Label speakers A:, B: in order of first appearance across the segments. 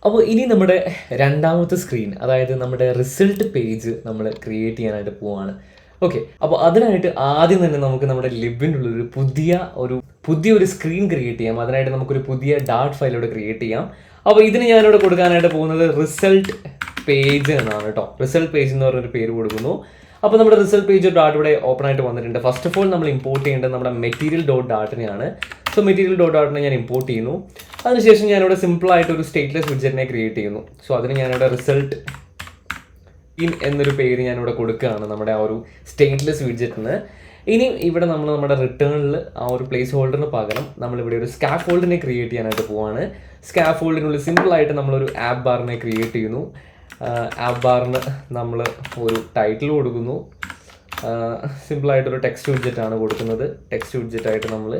A: അപ്പോൾ ഇനി നമ്മുടെ രണ്ടാമത്തെ സ്ക്രീൻ, അതായത് നമ്മുടെ റിസൾട്ട് പേജ് നമ്മൾ ക്രിയേറ്റ് ചെയ്യാനായിട്ട് പോവാണ്. ഓക്കെ, അപ്പോൾ അതിനായിട്ട് ആദ്യം തന്നെ നമുക്ക് നമ്മുടെ ലിബിൻ്റെ ഉള്ളൊരു പുതിയൊരു സ്ക്രീൻ ക്രിയേറ്റ് ചെയ്യാം. അതിനായിട്ട് നമുക്കൊരു പുതിയ ഡാർട്ട് ഫയൽ ഇവിടെ ക്രിയേറ്റ് ചെയ്യാം. അപ്പോൾ ഇതിന് ഞാനിവിടെ കൊടുക്കാനായിട്ട് പോകുന്നത് റിസൾട്ട് പേജ് എന്നാണ് കേട്ടോ. റിസൾട്ട് പേജ് എന്ന് പറഞ്ഞൊരു പേര് കൊടുക്കുന്നു. അപ്പോൾ നമ്മുടെ റിസൾട്ട് പേജ് ഡാട്ട് ഇവിടെ ഓപ്പൺ ആയിട്ട് വന്നിട്ടുണ്ട്. ഫസ്റ്റ് ഓഫ് ഓൾ നമ്മൾ ഇമ്പോർട്ട് ചെയ്യേണ്ടത് നമ്മുടെ മെറ്റീരിയൽ ഡോട്ട് ഡാട്ടിനെയാണ്. സോ മെറ്റീരിയൽ ഡോട്ട് ഡാട്ടിനെ ഞാൻ ഇമ്പോർട്ട് ചെയ്യുന്നു. അതിനുശേഷം ഞാനിവിടെ സിമ്പിളായിട്ട് ഒരു സ്റ്റേറ്റ്ലെസ് വിഡ്ജറ്റിനെ ക്രിയേറ്റ് ചെയ്യുന്നു. സോ അതിന് ഞാനിവിടെ റിസൾട്ട് ഇൻ എന്നൊരു പേര് ഞാനിവിടെ കൊടുക്കുകയാണ് നമ്മുടെ ആ ഒരു സ്റ്റേറ്റ്ലെസ് വിഡ്ജറ്റിന്. ഇനി ഇവിടെ നമ്മൾ നമ്മുടെ റിട്ടേണിൽ ആ ഒരു പ്ലേസ് ഹോൾഡറിന് പകരം നമ്മളിവിടെ ഒരു സ്കാഫ് ഫോൾഡിനെ ക്രിയേറ്റ് ചെയ്യാനായിട്ട് പോവാണ്. സ്കാഫ് ഫോൾഡിനുള്ളിൽ സിമ്പിളായിട്ട് നമ്മളൊരു ആപ്പ് ബാറിനെ ക്രിയേറ്റ് ചെയ്യുന്നു. ആപ്പ് ബാറിന് നമ്മൾ ഒരു ടൈറ്റിൽ കൊടുക്കുന്നു. സിമ്പിളായിട്ടൊരു ടെക്സ്റ്റ് വിഡ്ജറ്റാണ് കൊടുക്കുന്നത്. ടെക്സ്റ്റ് വിഡ്ജറ്റായിട്ട് നമ്മൾ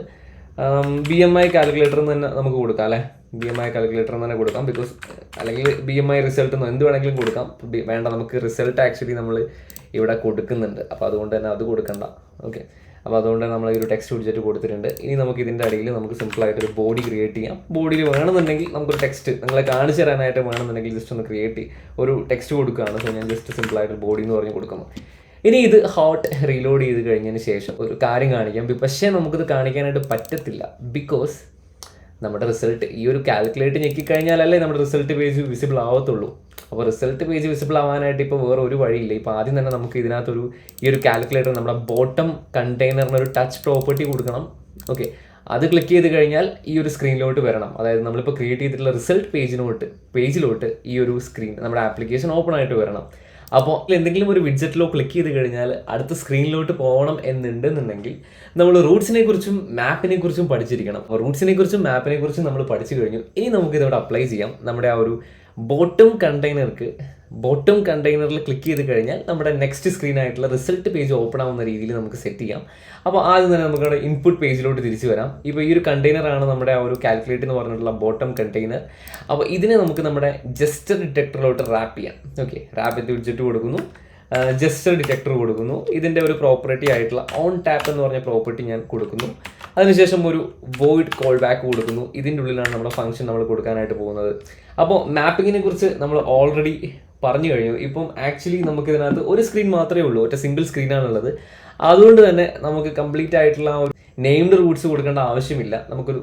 A: BMI കാൽക്കുലേറ്റർ എന്ന് തന്നെ നമുക്ക് കൊടുക്കാം അല്ലേ. BMI കാൽക്കുലേറ്റർ എന്ന് തന്നെ കൊടുക്കാം. ബിക്കോസ് അല്ലെങ്കിൽ BMI റിസൾട്ട് എന്ന് എന്ത് വേണമെങ്കിലും കൊടുക്കാം. വേണ്ട, നമുക്ക് റിസൾട്ട് ആക്ച്വലി നമ്മൾ ഇവിടെ കൊടുക്കുന്നുണ്ട്. അപ്പോൾ അതുകൊണ്ട് തന്നെ അത് കൊടുക്കണ്ട. ഓക്കെ, അപ്പോൾ അതുകൊണ്ട് നമ്മൾ ഈ ഒരു ടെക്സ്റ്റ് വിഡ്ജറ്റ് കൊടുത്തിട്ടുണ്ട്. ഇനി നമുക്ക് ഇതിൻ്റെ അടിയിൽ നമുക്ക് സിമ്പിളായിട്ടൊരു ബോഡി ക്രിയേറ്റ് ചെയ്യാം. ബോഡിയിൽ വേണമെന്നുണ്ടെങ്കിൽ നമുക്കൊരു ടെക്സ്റ്റ് നിങ്ങളെ കാണിച്ചു തരാനായിട്ട് വേണമെന്നുണ്ടെങ്കിൽ ജസ്റ്റ് ഒന്ന് ക്രിയേറ്റ് ഒരു ടെക്സ്റ്റ് കൊടുക്കുകയാണ്. സോ ഞാൻ ജസ്റ്റ് സിമ്പിളായിട്ട് ബോഡി എന്ന് പറഞ്ഞ് കൊടുക്കുന്നു. ഇനി ഇത് ഹോട്ട് റീലോഡ് ചെയ്ത് കഴിഞ്ഞതിന് ശേഷം ഒരു കാര്യം കാണിക്കാം. പക്ഷേ നമുക്കിത് കാണിക്കാനായിട്ട് പറ്റത്തില്ല. ബിക്കോസ് നമ്മുടെ റിസൾട്ട് ഈ ഒരു കാൽക്കുലേറ്റ് ഞെക്കിക്കഴിഞ്ഞാലല്ലേ നമ്മുടെ റിസൾട്ട് പേജ് വിസിബിൾ ആവത്തുള്ളൂ. അപ്പോൾ റിസൾട്ട് പേജ് വിസിബിൾ ആവാനായിട്ട് ഇപ്പോൾ വേറെ ഒരു വഴിയില്ല. ഇപ്പോൾ ആദ്യം തന്നെ നമുക്ക് ഇതിനകത്തൊരു ഈ ഒരു കാൽക്കുലേറ്റർ നമ്മുടെ ബോട്ടം കണ്ടെയ്നറിനൊരു ടച്ച് പ്രോപ്പർട്ടി കൊടുക്കണം. ഓക്കെ, അത് ക്ലിക്ക് ചെയ്ത് കഴിഞ്ഞാൽ ഈ ഒരു സ്ക്രീനിലോട്ട് വരണം. അതായത് നമ്മളിപ്പോൾ ക്രിയേറ്റ് ചെയ്തിട്ടുള്ള റിസൾട്ട് പേജിലോട്ട് ഈ ഒരു സ്ക്രീൻ നമ്മുടെ ആപ്ലിക്കേഷൻ ഓപ്പൺ ആയിട്ട് വരണം. അപ്പോൾ എന്തെങ്കിലും ഒരു വിഡ്ജറ്റിലോ ക്ലിക്ക് ചെയ്ത് കഴിഞ്ഞാൽ അടുത്ത സ്ക്രീനിലോട്ട് പോകണം എന്നുണ്ടെന്നുണ്ടെങ്കിൽ നമ്മൾ റൂട്ട്സിനെ കുറിച്ചും മാപ്പിനെ കുറിച്ചും പഠിച്ചിരിക്കണം. അപ്പോൾ റൂട്ട്സിനെ കുറിച്ചും മാപ്പിനെ കുറിച്ചും നമ്മൾ പഠിച്ചു കഴിഞ്ഞു. ഇനി നമുക്കിതവിടെ അപ്ലൈ ചെയ്യാം. നമ്മുടെ ആ ഒരു ബോട്ടം കണ്ടെയ്നറിൽ ക്ലിക്ക് ചെയ്ത് കഴിഞ്ഞാൽ നമ്മുടെ നെക്സ്റ്റ് സ്ക്രീൻ ആയിട്ടുള്ള റിസൾട്ട് പേജ് ഓപ്പൺ ആവുന്ന രീതിയിൽ നമുക്ക് സെറ്റ് ചെയ്യാം. അപ്പോൾ ആദ്യം തന്നെ നമുക്ക് ഇൻപുട്ട് പേജിലോട്ട് തിരിച്ചു വരാം. ഇപ്പോൾ ഈ ഒരു കണ്ടെയ്നറാണ് നമ്മുടെ ആ ഒരു കാൽക്കുലേറ്റ് എന്ന് പറഞ്ഞിട്ടുള്ള ബോട്ടം കണ്ടെയ്നർ. അപ്പോൾ ഇതിനെ നമുക്ക് നമ്മുടെ ജസ്റ്റർ ഡിറ്റക്ടറിലോട്ട് റാപ്പ് ചെയ്യാം. ഓക്കെ, റാപ്പ് ചെയ്ത് വിഡ്ജറ്റ് കൊടുക്കുന്നു, ജസ്റ്റർ ഡിറ്റക്ടർ കൊടുക്കുന്നു. ഇതിൻ്റെ ഒരു പ്രോപ്പർട്ടി ആയിട്ടുള്ള ഓൺ ടാപ്പ് എന്ന് പറഞ്ഞ പ്രോപ്പർട്ടി ഞാൻ കൊടുക്കുന്നു. അതിനുശേഷം ഒരു വോയിഡ് കോൾ ബാക്ക് കൊടുക്കുന്നു. ഇതിൻ്റെ ഉള്ളിലാണ് നമ്മുടെ ഫംഗ്ഷൻ നമ്മൾ കൊടുക്കാനായിട്ട് പോകുന്നത്. അപ്പോൾ മാപ്പിങ്ങിനെ കുറിച്ച് നമ്മൾ ഓൾറെഡി പറഞ്ഞു കഴിഞ്ഞു. ഇപ്പം ആക്ച്വലി നമുക്കിതിനകത്ത് ഒരു സ്ക്രീൻ മാത്രമേ ഉള്ളൂ, ഒറ്റ സിംഗിൾ സ്ക്രീനാണുള്ളത്. അതുകൊണ്ട് തന്നെ നമുക്ക് കംപ്ലീറ്റ് ആയിട്ടുള്ള ഒരു നെയിംഡ് റൂട്ട്സ് കൊടുക്കേണ്ട ആവശ്യമില്ല. നമുക്കൊരു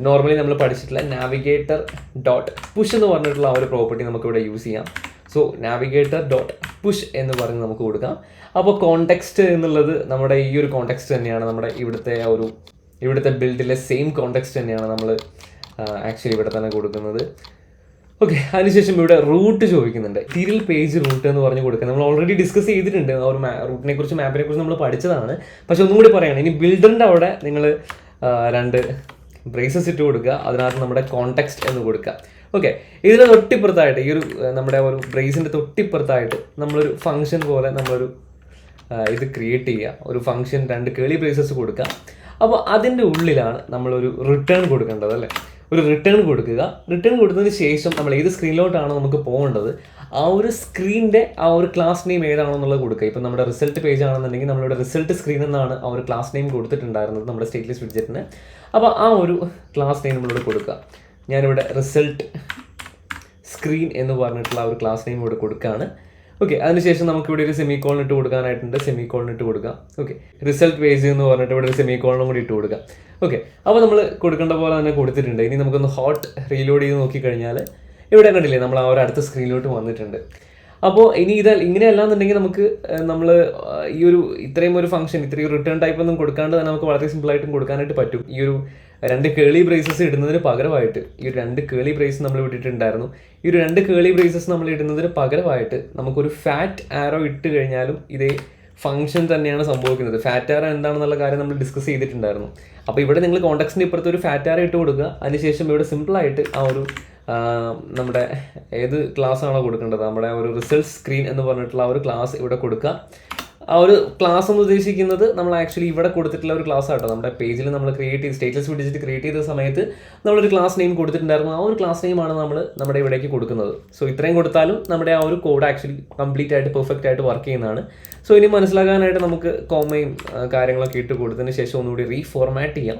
A: നോർമലി നമ്മൾ പഠിച്ചിട്ടുള്ള നാവിഗേറ്റർ ഡോട്ട് പുഷ് എന്ന് പറഞ്ഞിട്ടുള്ള ആ ഒരു പ്രോപ്പർട്ടി നമുക്കിവിടെ യൂസ് ചെയ്യാം. സോ നാവിഗേറ്റർ ഡോട്ട് പുഷ് എന്ന് പറഞ്ഞ് നമുക്ക് കൊടുക്കാം. അപ്പോൾ കോണ്ടെക്സ്റ്റ് എന്നുള്ളത് നമ്മുടെ ഈ ഒരു കോണ്ടെക്സ്റ്റ് തന്നെയാണ് നമ്മുടെ ഇവിടുത്തെ ബിൽഡിലെ സെയിം കോണ്ടെക്സ്റ്റ് തന്നെയാണ് നമ്മൾ ആക്ച്വലി ഇവിടെ തന്നെ കൊടുക്കുന്നത്. ഓക്കെ, അതിനുശേഷം ഇവിടെ റൂട്ട് ചോദിക്കുന്നുണ്ട്. സീരിയൽ പേജ് റൂട്ട് എന്ന് പറഞ്ഞ് കൊടുക്കുക. നമ്മൾ ഓൾറെഡി ഡിസ്കസ് ചെയ്തിട്ടുണ്ട്. ആ ഒരു റൂട്ടിനെ കുറിച്ച് മാപ്പിനെ കുറിച്ച് നമ്മൾ പഠിച്ചതാണ്. പക്ഷെ ഒന്നും കൂടി പറയുകയാണ്, ഇനി ബിൽഡറിൻ്റെ അവിടെ നിങ്ങൾ 2 ബ്രേസസ് ഇട്ട് കൊടുക്കുക. അതിനകത്ത് നമ്മുടെ കോണ്ടെക്സ്റ്റ് എന്ന് കൊടുക്കുക. ഓക്കെ, ഇതിന് തൊട്ടിപ്പുറത്തായിട്ട് ഈ ഒരു നമ്മുടെ ഒരു ബ്രേസിൻ്റെ തൊട്ടിപ്പുറത്തായിട്ട് നമ്മളൊരു ഫംഗ്ഷൻ പോലെ നമ്മളൊരു ഇത് ക്രിയേറ്റ് ചെയ്യുക. ഒരു ഫംഗ്ഷൻ 2 കേളി ബ്രേസസ് കൊടുക്കുക. അപ്പോൾ അതിൻ്റെ ഉള്ളിലാണ് നമ്മളൊരു റിട്ടേൺ കൊടുക്കേണ്ടത് അല്ലേ. ഒരു റിട്ടേൺ കൊടുക്കുക. റിട്ടേൺ കൊടുത്തതിന് ശേഷം നമ്മൾ ഏത് സ്ക്രീനിലോട്ടാണോ നമുക്ക് പോകേണ്ടത് ആ ഒരു സ്ക്രീനിൻ്റെ ആ ഒരു ക്ലാസ് നെയിം ഏതാണോ എന്നുള്ളത് കൊടുക്കുക. ഇപ്പം നമ്മുടെ റിസൾട്ട് പേജ് ആണെന്നുണ്ടെങ്കിൽ നമ്മളിവിടെ റിസൾട്ട് സ്ക്രീൻ എന്നാണ് ആ ഒരു ക്ലാസ് നെയിം കൊടുത്തിട്ടുണ്ടായിരുന്നത് നമ്മുടെ സ്റ്റേറ്റ്ലെസ് വിഡ്ജറ്റിന്. അപ്പോൾ ആ ഒരു ക്ലാസ് നെയിം നമ്മളിവിടെ കൊടുക്കുക. ഞാനിവിടെ റിസൾട്ട് സ്ക്രീൻ എന്ന് പറഞ്ഞിട്ടുള്ള ആ ഒരു ക്ലാസ് നെയിം ഇവിടെ കൊടുക്കുകയാണ്. ഓക്കെ, അതിനുശേഷം നമുക്കിവിടെ ഒരു സെമിക്കോളൻ ഇട്ട് കൊടുക്കാനായിട്ടുണ്ട്. സെമിക്കോളൻ ഇട്ട് കൊടുക്കാം. ഓക്കെ, റിസൾട്ട് പേജ് എന്ന് പറഞ്ഞിട്ട് ഇവിടെ ഒരു സെമിക്കോളനും കൂടി ഇട്ട് കൊടുക്കാം. ഓക്കെ, അപ്പോൾ നമ്മൾ കൊടുക്കേണ്ട പോലെ തന്നെ കൊടുത്തിട്ടുണ്ട്. ഇനി നമുക്കൊന്ന് ഹോട്ട് റീലോഡ് ചെയ്ത് നോക്കിക്കഴിഞ്ഞാൽ ഇവിടെ കണ്ടില്ലേ നമ്മൾ ആ ഒരു അടുത്ത സ്ക്രീനിലോട്ട് വന്നിട്ടുണ്ട്. അപ്പോൾ ഇനി ഇങ്ങനെയല്ലാന്നുണ്ടെങ്കിൽ നമുക്ക് നമ്മൾ ഈ ഒരു ഇത്രയും ഒരു ഫംഗ്ഷൻ ഇത്രയും റിട്ടേൺ ടൈപ്പ് ഒന്നും കൊടുക്കാണ്ട് തന്നെ നമുക്ക് വളരെ സിമ്പിളായിട്ടും കൊടുക്കാനായിട്ട് പറ്റും. ഈ ഒരു 2 കേളി ബ്രേസസ് ഇടുന്നതിന് പകരമായിട്ട് ഈ ഒരു 2 കേളി ബ്രേസ് നമ്മൾ ഇട്ടിട്ടുണ്ടായിരുന്നു. ഈ ഒരു 2 കേളി ബ്രേസസ് നമ്മൾ ഇടുന്നതിന് പകരമായിട്ട് നമുക്കൊരു ഫാറ്റ് ആരോ ഇട്ട് കഴിഞ്ഞാലും ഇതേ ഫംഗ്ഷൻ തന്നെയാണ് സംഭവിക്കുന്നത്. ഫാറ്റ് ആരോ എന്താണെന്നുള്ള കാര്യം നമ്മൾ ഡിസ്കസ് ചെയ്തിട്ടുണ്ടായിരുന്നു. അപ്പോൾ ഇവിടെ നിങ്ങൾ കോണ്ടെക്സ്റ്റിൻ്റെ ഇപ്പുറത്ത് ഒരു ഫാറ്റ് ആരോ ഇട്ട് കൊടുക്കുക. അതിനുശേഷം ഇവിടെ സിമ്പിളായിട്ട് ആ ഒരു നമ്മുടെ ഏത് ക്ലാസ് ആണോ കൊടുക്കേണ്ടത് നമ്മുടെ ഒരു റിസൾട്ട് സ്ക്രീൻ എന്ന് പറഞ്ഞിട്ടുള്ള ആ ഒരു ക്ലാസ് ഇവിടെ കൊടുക്കുക. ആ ഒരു ക്ലാസ് എന്ന് ഉദ്ദേശിക്കുന്നത് നമ്മൾ ആക്ച്വലി ഇവിടെ കൊടുത്തിട്ടുള്ള ഒരു ക്ലാസ് ആട്ടോ. നമ്മുടെ പേജിൽ നമ്മൾ സ്റ്റേറ്റസ് വിഡ്ജറ്റ് ക്രിയേറ്റ് ചെയ്ത സമയത്ത് നമ്മളൊരു ക്ലാസ് നെയിം കൊടുത്തിട്ടുണ്ടായിരുന്നു. ആ ഒരു ക്ലാസ് നെയിമാണ് നമ്മൾ നമ്മുടെ ഇവിടേക്ക് കൊടുക്കുന്നത്. സോ ഇത്രയും കൊടുത്താലും നമ്മുടെ ആ ഒരു കോഡ് ആക്ച്വലി കംപ്ലീറ്റ് ആയിട്ട് പെർഫെക്റ്റ് ആയിട്ട് വർക്ക് ചെയ്യുന്നതാണ്. സോ ഇനി മനസ്സിലാക്കാനായിട്ട് നമുക്ക് കോമയും കാര്യങ്ങളൊക്കെ ഇട്ട് കൊടുത്തതിന് ശേഷം ഒന്നുകൂടി റീഫോർമാറ്റ് ചെയ്യാം.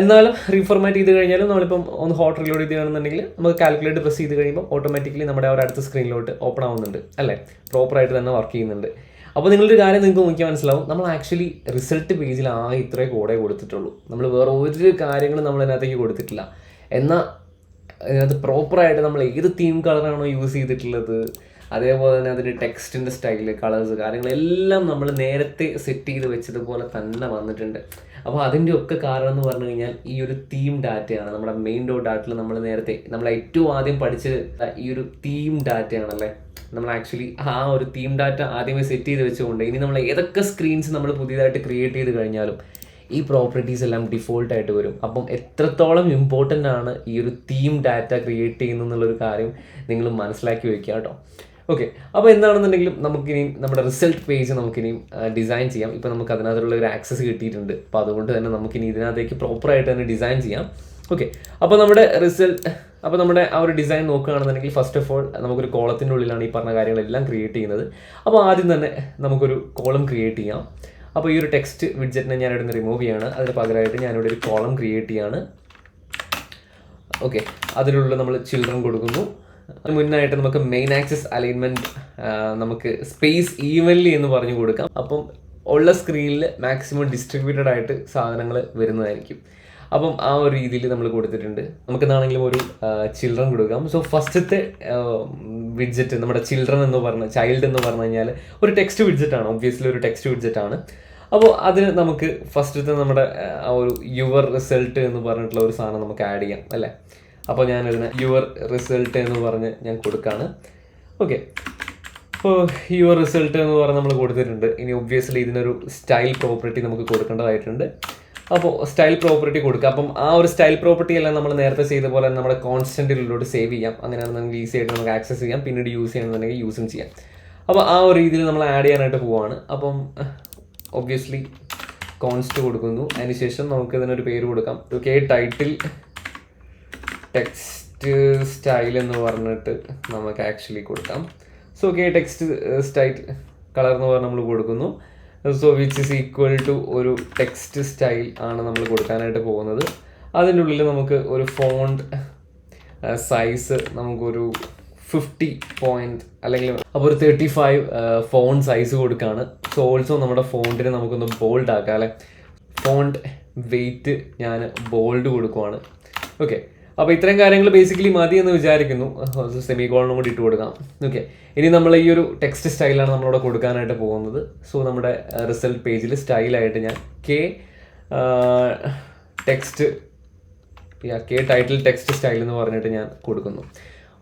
A: എന്നാലും റീഫോർമാറ്റ് ചെയ്ത് കഴിഞ്ഞാലും നമ്മളിപ്പം ഒന്ന് ഹോട്ട് റീലോഡ് ചെയ്യുകയാണെന്നുണ്ടെങ്കിൽ നമുക്ക് കാൽക്കുലേറ്റ് പ്രസ് ചെയ്ത് കഴിയുമ്പോൾ ഓട്ടോമാറ്റിക്കലി നമ്മുടെ ഒരു അടുത്ത സ്ക്രീനിലോട്ട് ഓപ്പൺ ആവുന്നുണ്ട് അല്ലേ, പ്രോപ്പറായിട്ട് തന്നെ വർക്ക് ചെയ്യുന്നുണ്ട്. അപ്പോൾ നിങ്ങളൊരു കാര്യം നിങ്ങൾക്ക് നോക്കിയാൽ മനസ്സിലാവും, നമ്മൾ ആക്ച്വലി റിസൾട്ട് പേജിൽ ആകെ ഇത്രേ കോഡേ കൊടുത്തിട്ടുള്ളൂ. നമ്മൾ വേറെ ഒരു കാര്യങ്ങളും നമ്മൾ അതിനകത്തേക്ക് കൊടുത്തിട്ടില്ല. എന്നാൽ അതിനകത്ത് പ്രോപ്പറായിട്ട് നമ്മൾ ഏത് തീം കളറാണോ യൂസ് ചെയ്തിട്ടുള്ളത്, അതേപോലെ തന്നെ അതിൻ്റെ ടെക്സ്റ്റിൻ്റെ സ്റ്റൈല്, കളേഴ്സ്, കാര്യങ്ങളെല്ലാം നമ്മൾ നേരത്തെ സെറ്റ് ചെയ്ത് വെച്ചതുപോലെ തന്നെ വന്നിട്ടുണ്ട്. അപ്പോൾ അതിൻ്റെ ഒക്കെ കാരണം എന്ന് പറഞ്ഞു കഴിഞ്ഞാൽ ഈ ഒരു തീം ഡാറ്റയാണ്. നമ്മുടെ മെയിൻ ഡോട്ട് ഡാറ്റിൽ നമ്മൾ ഏറ്റവും ആദ്യം പഠിച്ചത് ഈ ഒരു തീം ഡാറ്റയാണല്ലേ. നമ്മൾ ആക്ച്വലി ആ ഒരു തീം ഡാറ്റ ആദ്യമേ സെറ്റ് ചെയ്ത് വെച്ചുകൊണ്ട് ഇനി നമ്മൾ ഏതൊക്കെ സ്ക്രീൻസ് നമ്മൾ പുതിയതായിട്ട് ക്രിയേറ്റ് ചെയ്ത് കഴിഞ്ഞാലും ഈ പ്രോപ്പർട്ടീസ് എല്ലാം ഡിഫോൾട്ടായിട്ട് വരും. അപ്പം എത്രത്തോളം ഇമ്പോർട്ടൻ്റ് ആണ് ഈ ഒരു തീം ഡാറ്റ ക്രിയേറ്റ് ചെയ്യുന്നതെന്നുള്ളൊരു കാര്യം നിങ്ങൾ മനസ്സിലാക്കി വയ്ക്കുക കേട്ടോ. ഓക്കെ, അപ്പോൾ എന്താണെന്നുണ്ടെങ്കിലും നമുക്കിനിയും നമ്മുടെ റിസൾട്ട് പേജ് നമുക്കിനിയും ഡിസൈൻ ചെയ്യാം. ഇപ്പോൾ നമുക്ക് അതിനകത്തുള്ള ഒരു ആക്സസ് കിട്ടിയിട്ടുണ്ട്. അപ്പോൾ അതുകൊണ്ട് തന്നെ നമുക്കിനി ഇതിനകത്തേക്ക് പ്രോപ്പറായിട്ട് തന്നെ ഡിസൈൻ ചെയ്യാം. ഓക്കെ, അപ്പോൾ നമ്മുടെ ആ ഒരു ഡിസൈൻ നോക്കുകയാണെന്നുണ്ടെങ്കിൽ ഫസ്റ്റ് ഓഫ് ഓൾ നമുക്കൊരു കോളത്തിൻ്റെ ഉള്ളിലാണ് ഈ പറഞ്ഞ കാര്യങ്ങളെല്ലാം ക്രിയേറ്റ് ചെയ്യുന്നത്. അപ്പോൾ ആദ്യം തന്നെ നമുക്കൊരു കോളം ക്രിയേറ്റ് ചെയ്യാം. അപ്പോൾ ഈ ഒരു ടെക്സ്റ്റ് വിഡ്ജറ്റിനെ ഞാൻ ഇവിടെ നിന്ന് റിമൂവ് ചെയ്യാണ്. അതിന് പകരമായിട്ട് ഞാനിവിടെ ഒരു കോളം ക്രിയേറ്റ് ചെയ്യാണ്. ഓക്കെ, അതിലുള്ള നമ്മൾ ചിൽഡ്രൻ കൊടുക്കുന്നു. മുന്നായിട്ട് നമുക്ക് മെയിൻ ആക്സിസ് അലൈൻമെൻറ്റ് നമുക്ക് സ്പേസ് ഈവൻലി എന്ന് പറഞ്ഞു കൊടുക്കാം. അപ്പം ഉള്ള സ്ക്രീനിൽ മാക്സിമം ഡിസ്ട്രിബ്യൂട്ടഡ് ആയിട്ട് സാധനങ്ങൾ വരുന്നതായിരിക്കും. അപ്പം ആ ഒരു രീതിയിൽ നമ്മൾ കൊടുത്തിട്ടുണ്ട്. നമുക്കെന്താണെങ്കിലും ഒരു ചിൽഡ്രൻ കൊടുക്കാം. സോ ഫസ്റ്റത്തെ വിഡ്ജറ്റ് നമ്മുടെ ചൈൽഡ് എന്ന് പറഞ്ഞു കഴിഞ്ഞാൽ ഒരു ടെക്സ്റ്റ് വിഡ്ജറ്റാണ്, ഒബ്വിയസ്ലി ഒരു ടെക്സ്റ്റ് വിഡ്ജറ്റാണ്. അപ്പോൾ അതിന് നമുക്ക് ഫസ്റ്റത്തെ നമ്മുടെ ആ ഒരു യുവർ റിസൾട്ട് എന്ന് പറഞ്ഞിട്ടുള്ള ഒരു സാധനം നമുക്ക് ആഡ് ചെയ്യാം അല്ലേ. അപ്പോൾ ഞാനിതിന് യുവർ റിസൾട്ട് എന്ന് പറഞ്ഞ് ഞാൻ കൊടുക്കുകയാണ്. ഓക്കെ, അപ്പോൾ യുവർ റിസൾട്ട് എന്ന് പറഞ്ഞ് നമ്മൾ കൊടുത്തിട്ടുണ്ട്. ഇനി ഒബ്വിയസ്ലി ഇതിനൊരു സ്റ്റൈൽ പ്രോപ്പർട്ടി നമുക്ക് കൊടുക്കേണ്ടതായിട്ടുണ്ട്. അപ്പോൾ സ്റ്റൈൽ പ്രോപ്പർട്ടി കൊടുക്കുക. അപ്പം ആ ഒരു സ്റ്റൈൽ പ്രോപ്പർട്ടി എല്ലാം നമ്മൾ നേരത്തെ ചെയ്ത പോലെ നമ്മുടെ കോൺസ്റ്റൻറ്റിലോട്ട് സേവ് ചെയ്യാം. അങ്ങനെയാണെന്നുണ്ടെങ്കിൽ ഈസി ആയിട്ട് നമുക്ക് ആക്സസ് ചെയ്യാം, പിന്നീട് യൂസ് ചെയ്യണമെന്നുണ്ടെങ്കിൽ യൂസും ചെയ്യാം. അപ്പോൾ ആ ഒരു രീതിയിൽ നമ്മൾ ആഡ് ചെയ്യാനായിട്ട് പോവുകയാണ്. അപ്പം ഒബ്വിയസ്ലി കോൺസ്റ്റ് കൊടുക്കുന്നു. അതിനുശേഷം നമുക്ക് ഇതിനൊരു പേര് കൊടുക്കാം. ഓക്കെ, ടൈറ്റിൽ ടെക്സ്റ്റ് സ്റ്റൈൽ എന്ന് പറഞ്ഞിട്ട് നമുക്ക് ആക്ച്വലി കൊടുക്കാം. So okay, text style colour എന്ന് പറഞ്ഞ് നമ്മൾ കൊടുക്കുന്നു. So which is equal to ഒരു ടെക്സ്റ്റ് സ്റ്റൈൽ ആണ് നമ്മൾ കൊടുക്കാനായിട്ട് പോകുന്നത്. അതിൻ്റെ ഉള്ളിൽ നമുക്ക് ഒരു ഫോണ്ട് സൈസ് നമുക്കൊരു 50 പോയിന്റ് അല്ലെങ്കിൽ അപ്പോൾ ഒരു 35 ഫോണ്ട് സൈസ് കൊടുക്കുകയാണ്. സോ ഓൾസോ നമ്മുടെ ഫോണ്ടിനെ നമുക്കൊന്ന് ബോൾഡ് ആക്കാം അല്ലേ. ഫോണ്ട് വെയിറ്റ് ഞാൻ ബോൾഡ് കൊടുക്കുവാണ്. ഓക്കെ, അപ്പോൾ ഇത്രയും കാര്യങ്ങൾ ബേസിക്കലി മതി എന്ന് വിചാരിക്കുന്നു. സെമികോളനും കൂടി ഇട്ട് കൊടുക്കാം. ഓക്കെ, ഇനി നമ്മൾ ഈ ഒരു ടെക്സ്റ്റ് സ്റ്റൈലാണ് നമ്മളിവിടെ കൊടുക്കാനായിട്ട് പോകുന്നത്. സോ നമ്മുടെ റിസൾട്ട് പേജിൽ സ്റ്റൈലായിട്ട് ഞാൻ ടൈറ്റിൽ ടെക്സ്റ്റ് സ്റ്റൈൽ എന്ന് പറഞ്ഞിട്ട് ഞാൻ കൊടുക്കുന്നു.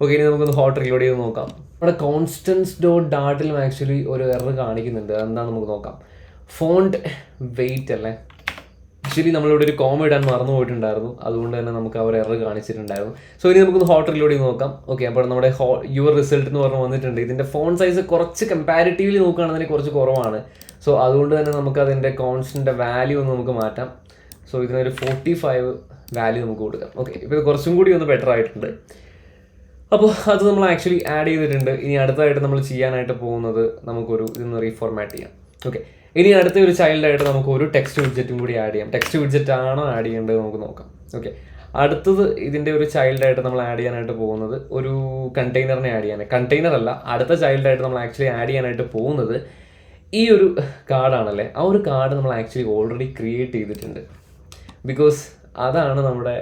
A: ഓക്കെ, ഇനി നമുക്കൊന്ന് ഹോട്ട് റീലോഡ് ചെയ്ത് നോക്കാം. നമ്മുടെ കോൺസ്റ്റൻസ് ഡോട്ട് ഡാട്ടിലും ആക്ച്വലി ഒരു എറർ കാണിക്കുന്നുണ്ട്. എന്താ നമുക്ക് നോക്കാം. ഫോണ്ട് വെയിറ്റ് അല്ലേ, ആക്ച്വലി നമ്മളിവിടെ ഒരു കോമ ഇടാൻ മറന്നു പോയിട്ടുണ്ടായിരുന്നു. അതുകൊണ്ട് തന്നെ നമുക്ക് ആ ഒരു എറർ കാണിച്ചിട്ടുണ്ടായിരുന്നു. സോ ഇനി നമുക്കൊന്ന് ഹോട്ട് റീലോഡ് ചെയ്ത് നോക്കാം. ഓക്കെ, അപ്പോൾ നമ്മുടെ യുവർ റിസൾട്ട് എന്ന് പറഞ്ഞ് വന്നിട്ടുണ്ട്. ഇതിൻ്റെ ഫോണ്ട് സൈസ് കുറച്ച് കമ്പാരിറ്റീവ്ലി നോക്കുകയാണെന്നുണ്ടെങ്കിൽ കുറച്ച് കുറവാണ്. സോ അതുകൊണ്ട് തന്നെ നമുക്ക് അതിൻ്റെ കോൺസ്റ്റൻ്റെ വാല്യൂ ഒന്ന് നമുക്ക് മാറ്റാം. സോ ഇതിനൊരു 45 വാല്യൂ നമുക്ക് കൊടുക്കാം. ഓക്കെ, ഇപ്പോൾ ഇത് കുറച്ചും കൂടി ഒന്ന് ബെറ്റർ ആയിട്ടുണ്ട്. അപ്പോൾ അത് നമ്മൾ ആക്ച്വലി ആഡ് ചെയ്തിട്ടുണ്ട്. ഇനി അടുത്തതായിട്ട് നമ്മൾ ചെയ്യാനായിട്ട് പോകുന്നത് ഇതൊന്ന് റീഫോർമാറ്റ് ചെയ്യാം. ഓക്കെ, ഇനി അടുത്ത ഒരു ചൈൽഡായിട്ട് നമുക്ക് ഒരു ടെക്സ്റ്റ് വിഡ്ജറ്റും കൂടി ആഡ് ചെയ്യാം. ടെക്സ്റ്റ് വിഡ്ജറ്റ് ആണോ ആഡ് ചെയ്യേണ്ടത് നമുക്ക് നോക്കാം. ഓക്കെ, അടുത്തത് ഇതിൻ്റെ ഒരു ചൈൽഡായിട്ട് നമ്മൾ ആഡ് ചെയ്യാനായിട്ട് പോകുന്നത് ഒരു കണ്ടെയ്നറിനെ ആഡ് ചെയ്യാൻ. കണ്ടെയ്നർ അല്ല, അടുത്ത ചൈൽഡായിട്ട് നമ്മൾ ആക്ച്വലി ആഡ് ചെയ്യാനായിട്ട് പോകുന്നത് ഈ ഒരു കാർഡാണല്ലേ. ആ ഒരു കാർഡ് നമ്മൾ ആക്ച്വലി ഓൾറെഡി ക്രിയേറ്റ് ചെയ്തിട്ടുണ്ട്. ബിക്കോസ് അതാണ് നമ്മുടെ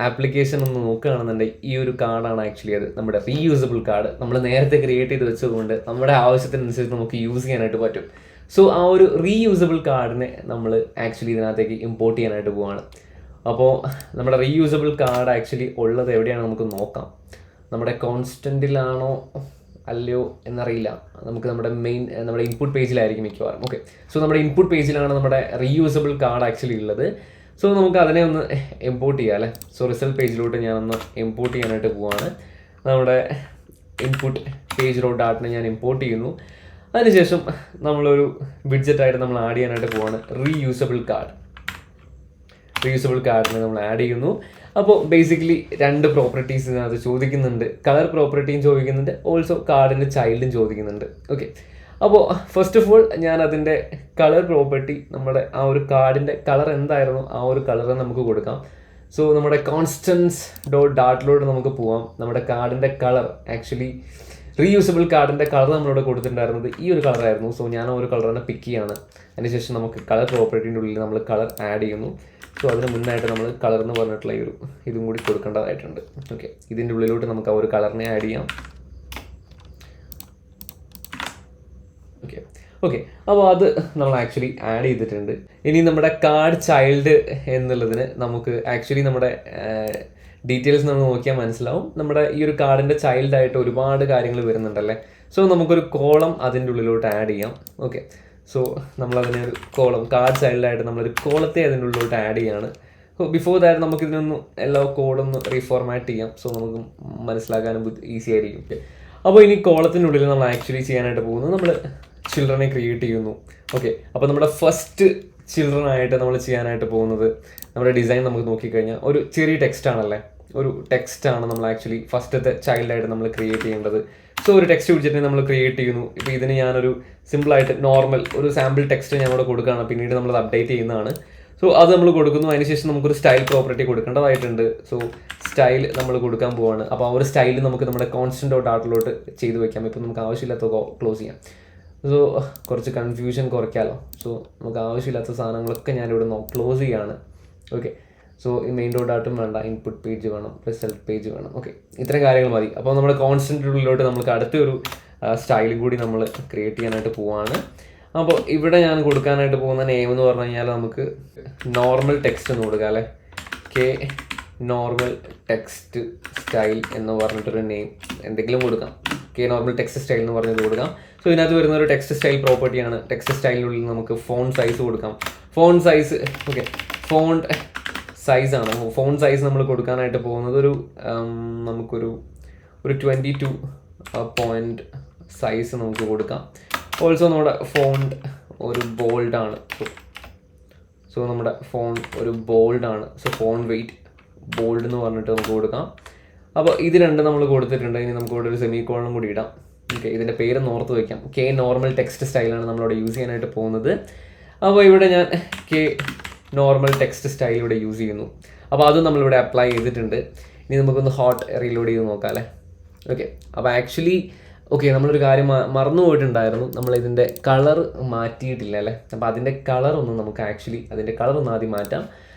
A: ആപ്ലിക്കേഷൻ ഒന്ന് നോക്കുകയാണെന്നുണ്ടെങ്കിൽ ഈ ഒരു കാർഡാണ് ആക്ച്വലി അത് നമ്മുടെ റീയൂസബിൾ കാർഡ്. നമ്മൾ നേരത്തെ ക്രിയേറ്റ് ചെയ്ത് വെച്ചതുകൊണ്ട് നമ്മുടെ ആവശ്യത്തിനനുസരിച്ച് നമുക്ക് യൂസ് ചെയ്യാനായിട്ട് പറ്റും. സോ ആ ഒരു റീയൂസബിൾ കാർഡിനെ നമ്മൾ ആക്ച്വലി ഇതിനകത്തേക്ക് ഇമ്പോർട്ട് ചെയ്യാനായിട്ട് പോവുകയാണ്. അപ്പോൾ നമ്മുടെ റീയൂസബിൾ കാർഡ് ആക്ച്വലി ഉള്ളത് എവിടെയാണ് നമുക്ക് നോക്കാം. നമ്മുടെ കോൺസ്റ്റൻറ്റിലാണോ അല്ലയോ എന്നറിയില്ല. നമുക്ക് നമ്മുടെ ഇൻപുട്ട് പേജിലായിരിക്കും മിക്കവാറും. ഓക്കെ, സോ നമ്മുടെ ഇൻപുട്ട് പേജിലാണ് നമ്മുടെ റീയൂസബിൾ കാർഡ് ആക്ച്വലി ഉള്ളത്. സോ നമുക്ക് അതിനെ ഒന്ന് ഇമ്പോർട്ട് ചെയ്യാം അല്ലേ. സോ റിസൾട്ട് പേജിലോട്ട് ഞാനൊന്ന് ഇമ്പോർട്ട് ചെയ്യാനായിട്ട് പോവുകയാണ്. നമ്മുടെ ഇൻപുട്ട് പേജ് ഡോട്ട് ഡാറ്റിനെ ഞാൻ ഇമ്പോർട്ട് ചെയ്യുന്നു. അതിനുശേഷം നമ്മളൊരു വിഡ്ജറ്റായിട്ട് നമ്മൾ ആഡ് ചെയ്യാനായിട്ട് പോവുകയാണ് റീയൂസബിൾ കാർഡിനെ നമ്മൾ ആഡ് ചെയ്യുന്നു. അപ്പോൾ ബേസിക്കലി 2 പ്രോപ്പർട്ടീസ് ഇതിനകത്ത് ചോദിക്കുന്നുണ്ട്. കളർ പ്രോപ്പർട്ടിയും ചോദിക്കുന്നുണ്ട്, ഓൾസോ കാർഡിൻ്റെ ചൈൽഡും ചോദിക്കുന്നുണ്ട്. ഓക്കെ, അപ്പോൾ ഫസ്റ്റ് ഓഫ് ഓൾ ഞാൻ അതിൻ്റെ കളർ പ്രോപ്പർട്ടി, നമ്മുടെ ആ ഒരു കാർഡിൻ്റെ കളർ എന്തായിരുന്നു ആ ഒരു കളർ നമുക്ക് കൊടുക്കാം. സോ നമ്മുടെ കോൺസ്റ്റൻസ് ഡോട്ട് ഡാർട്ടിലോട്ട് നമുക്ക് പോവാം. നമ്മുടെ കാർഡിൻ്റെ കളർ ആക്ച്വലി റീയൂസബിൾ കാർഡിൻ്റെ കളർ നമ്മളിവിടെ കൊടുത്തിട്ടുണ്ടായിരുന്നത് ഈ ഒരു കളറായിരുന്നു. സോ ഞാൻ ആ ഒരു കളർ തന്നെ പിക്ക് ചെയ്യാണ്. അതിനുശേഷം നമുക്ക് കളർ പ്രോപ്പർട്ടീൻ്റെ ഉള്ളിൽ നമ്മൾ കളർ ആഡ് ചെയ്യുന്നു. സോ അതിന് മുന്നായിട്ട് നമ്മൾ കളർ എന്ന് പറഞ്ഞിട്ടുള്ള ഈ ഒരു ഇതും കൂടി കൊടുക്കേണ്ടതായിട്ടുണ്ട്. ഓക്കെ, ഇതിൻ്റെ ഉള്ളിലോട്ട് നമുക്ക് ആ ഒരു കളറിനെ ആഡ് ചെയ്യാം. ഓക്കെ ഓക്കെ അപ്പോൾ അത് നമ്മൾ ആക്ച്വലി ആഡ് ചെയ്തിട്ടുണ്ട്. ഇനി നമ്മുടെ കാർഡ് ചൈൽഡ് എന്നുള്ളതിന് നമുക്ക് ആക്ച്വലി നമ്മുടെ ഡീറ്റെയിൽസ് നമ്മൾ നോക്കിയാൽ മനസ്സിലാവും. നമ്മുടെ ഈ ഒരു കാർഡിൻ്റെ ചൈൽഡായിട്ട് ഒരുപാട് കാര്യങ്ങൾ വരുന്നുണ്ടല്ലേ. സോ നമുക്കൊരു കോളം അതിൻ്റെ ഉള്ളിലോട്ട് ആഡ് ചെയ്യാം. ഓക്കെ, സോ നമ്മളതിനെ ഒരു കോളം, കാർഡ് ചൈൽഡായിട്ട് നമ്മളൊരു കോളത്തെ അതിൻ്റെ ഉള്ളിലോട്ട് ആഡ് ചെയ്യാണ്. ബിഫോർ ദാറ്റ് നമുക്കിതിനൊന്ന് എല്ലാ കോഡൊന്ന് റീഫോർമാറ്റ് ചെയ്യാം. സോ നമുക്ക് മനസ്സിലാക്കാനും ഈസി ആയിരിക്കും. ഓക്കെ, അപ്പോൾ ഇനി കോളത്തിനുള്ളിൽ നമ്മൾ ആക്ച്വലി ചെയ്യാനായിട്ട് പോകുന്നത് നമ്മൾ ചിൽഡ്രനെ ക്രിയേറ്റ് ചെയ്യുന്നു. ഓക്കെ, അപ്പോൾ നമ്മുടെ ഫസ്റ്റ് ചിൽഡ്രൻ ആയിട്ട് നമ്മൾ ചെയ്യാനായിട്ട് പോകുന്നത് നമ്മുടെ ഡിസൈൻ നമുക്ക് നോക്കിക്കഴിഞ്ഞാൽ ഒരു ചെറിയ ടെക്സ്റ്റ് ആണല്ലേ, ഒരു ടെക്സ്റ്റാണ് നമ്മൾ ആക്ച്വലി ഫസ്റ്റത്തെ ചൈൽഡായിട്ട് നമ്മൾ ക്രിയേറ്റ് ചെയ്യേണ്ടത്. സോ ഒരു ടെക്സ്റ്റ് വിളിച്ചിട്ട് നമ്മൾ ക്രിയേറ്റ് ചെയ്യുന്നു. ഇപ്പോൾ ഇതിന് ഞാനൊരു സിമ്പിളായിട്ട് നോർമൽ ഒരു സാമ്പിൾ ടെക്സ്റ്റ് ഞാൻ ഇവിടെ കൊടുക്കുകയാണ്. പിന്നീട് നമ്മളത് അപ്ഡേറ്റ് ചെയ്യുന്നതാണ്. സോ അത് നമ്മൾ കൊടുക്കുന്നു. അതിനുശേഷം നമുക്കൊരു സ്റ്റൈൽ പ്രോപ്പർട്ടി കൊടുക്കേണ്ടതായിട്ടുണ്ട്. സോ സ്റ്റൈൽ നമ്മൾ കൊടുക്കാൻ പോവാണ്. അപ്പോൾ ആ ഒരു സ്റ്റൈൽ നമുക്ക് നമ്മുടെ കോൺസ്റ്റന്റ് ഡോട്ട് ആർട്ടിലോട്ട് ചെയ്ത് വെക്കാം. ഇപ്പോൾ നമുക്ക് ആവശ്യമില്ലാത്ത ക്ലോസ് ചെയ്യാം. സോ കുറച്ച് കൺഫ്യൂഷൻ കുറയ്ക്കാമല്ലോ. സോ നമുക്ക് ആവശ്യമില്ലാത്ത സാധനങ്ങളൊക്കെ ഞാനിവിടെ ക്ലോസ് ചെയ്യാണ്. ഓക്കെ, സോ ഈ മെയിൻ ഡോട്ട് ആർട്ടും വേണ്ട, ഇൻപുട്ട് പേജ് വേണം, റിസൾട്ട് പേജ് വേണം. ഓക്കെ, ഇത്രയും കാര്യങ്ങൾ മതി. അപ്പോൾ നമ്മുടെ കോൺസ്റ്റന്റിനുള്ളിലോട്ട് നമുക്ക് അടുത്തൊരു സ്റ്റൈലും കൂടി നമ്മൾ ക്രിയേറ്റ് ചെയ്യാനായിട്ട് പോവാണ്. അപ്പോൾ ഇവിടെ ഞാൻ കൊടുക്കാനായിട്ട് പോകുന്ന നെയിം എന്ന് പറഞ്ഞു കഴിഞ്ഞാൽ നമുക്ക് നോർമൽ ടെക്സ്റ്റ് എന്ന് കൊടുക്കാം അല്ലേ. കെ നോർമൽ ടെക്സ്റ്റ് സ്റ്റൈൽ എന്ന് പറഞ്ഞിട്ടൊരു നെയിം എന്തെങ്കിലും കൊടുക്കാം. കെ നോർമൽ ടെക്സ്റ്റ് സ്റ്റൈൽ എന്ന് പറഞ്ഞത് കൊടുക്കാം. സോ ഇതിനകത്ത് വരുന്ന ഒരു ടെക്സ്റ്റ് സ്റ്റൈൽ പ്രോപ്പർട്ടിയാണ്. ടെക്സ്റ്റ് സ്റ്റൈലിനുള്ളിൽ നമുക്ക് ഫോണ്ട് സൈസ് കൊടുക്കാം. ഫോണ്ട് സൈസ് ഓക്കെ, ഫോണ്ട് സൈസാണ്. ഫോണ്ട് സൈസ് നമ്മൾ കൊടുക്കാനായിട്ട് പോകുന്നത് നമുക്കൊരു 22 പോയിന്റ് സൈസ് നമുക്ക് കൊടുക്കാം. ഓൾസോ നമ്മുടെ ഫോണ്ട് ഒരു ബോൾഡാണ്. സോ നമ്മുടെ ഫോണ്ട് ഒരു ബോൾഡാണ്. സോ ഫോണ്ട് വെയിറ്റ് ബോൾഡ് എന്ന് പറഞ്ഞിട്ട് നമുക്ക് കൊടുക്കാം. അപ്പോൾ ഇത് രണ്ട് നമ്മൾ കൊടുത്തിട്ടുണ്ട്. ഇനി നമുക്ക് ഇവിടെ ഒരു സെമി കോളനും കൂടി ഇടാം. ഓക്കെ, ഇതിൻ്റെ പേര് ഓർത്ത് വയ്ക്കാം. കെ നോർമൽ ടെക്സ്റ്റ് സ്റ്റൈലാണ് നമ്മളിവിടെ യൂസ് ചെയ്യാനായിട്ട് പോകുന്നത്. അപ്പോൾ ഇവിടെ ഞാൻ കെ നോർമൽ ടെക്സ്റ്റ് സ്റ്റൈൽ ഇവിടെ യൂസ് ചെയ്യുന്നു. അപ്പോൾ അതും നമ്മളിവിടെ അപ്ലൈ ചെയ്തിട്ടുണ്ട്. ഇനി നമുക്കൊന്ന് ഹോട്ട് റീലോഡ് ചെയ്ത് നോക്കാം അല്ലേ. ഓക്കെ, അപ്പോൾ ആക്ച്വലി ഓക്കെ നമ്മളൊരു കാര്യം മറന്നു പോയിട്ടുണ്ടായിരുന്നു. നമ്മളിതിൻ്റെ കളർ മാറ്റിയിട്ടില്ല അല്ലേ. അപ്പോൾ അതിൻ്റെ കളറൊന്ന് നമുക്ക് ആക്ച്വലി അതിൻ്റെ കളറൊന്ന് ആദ്യം മാറ്റാം.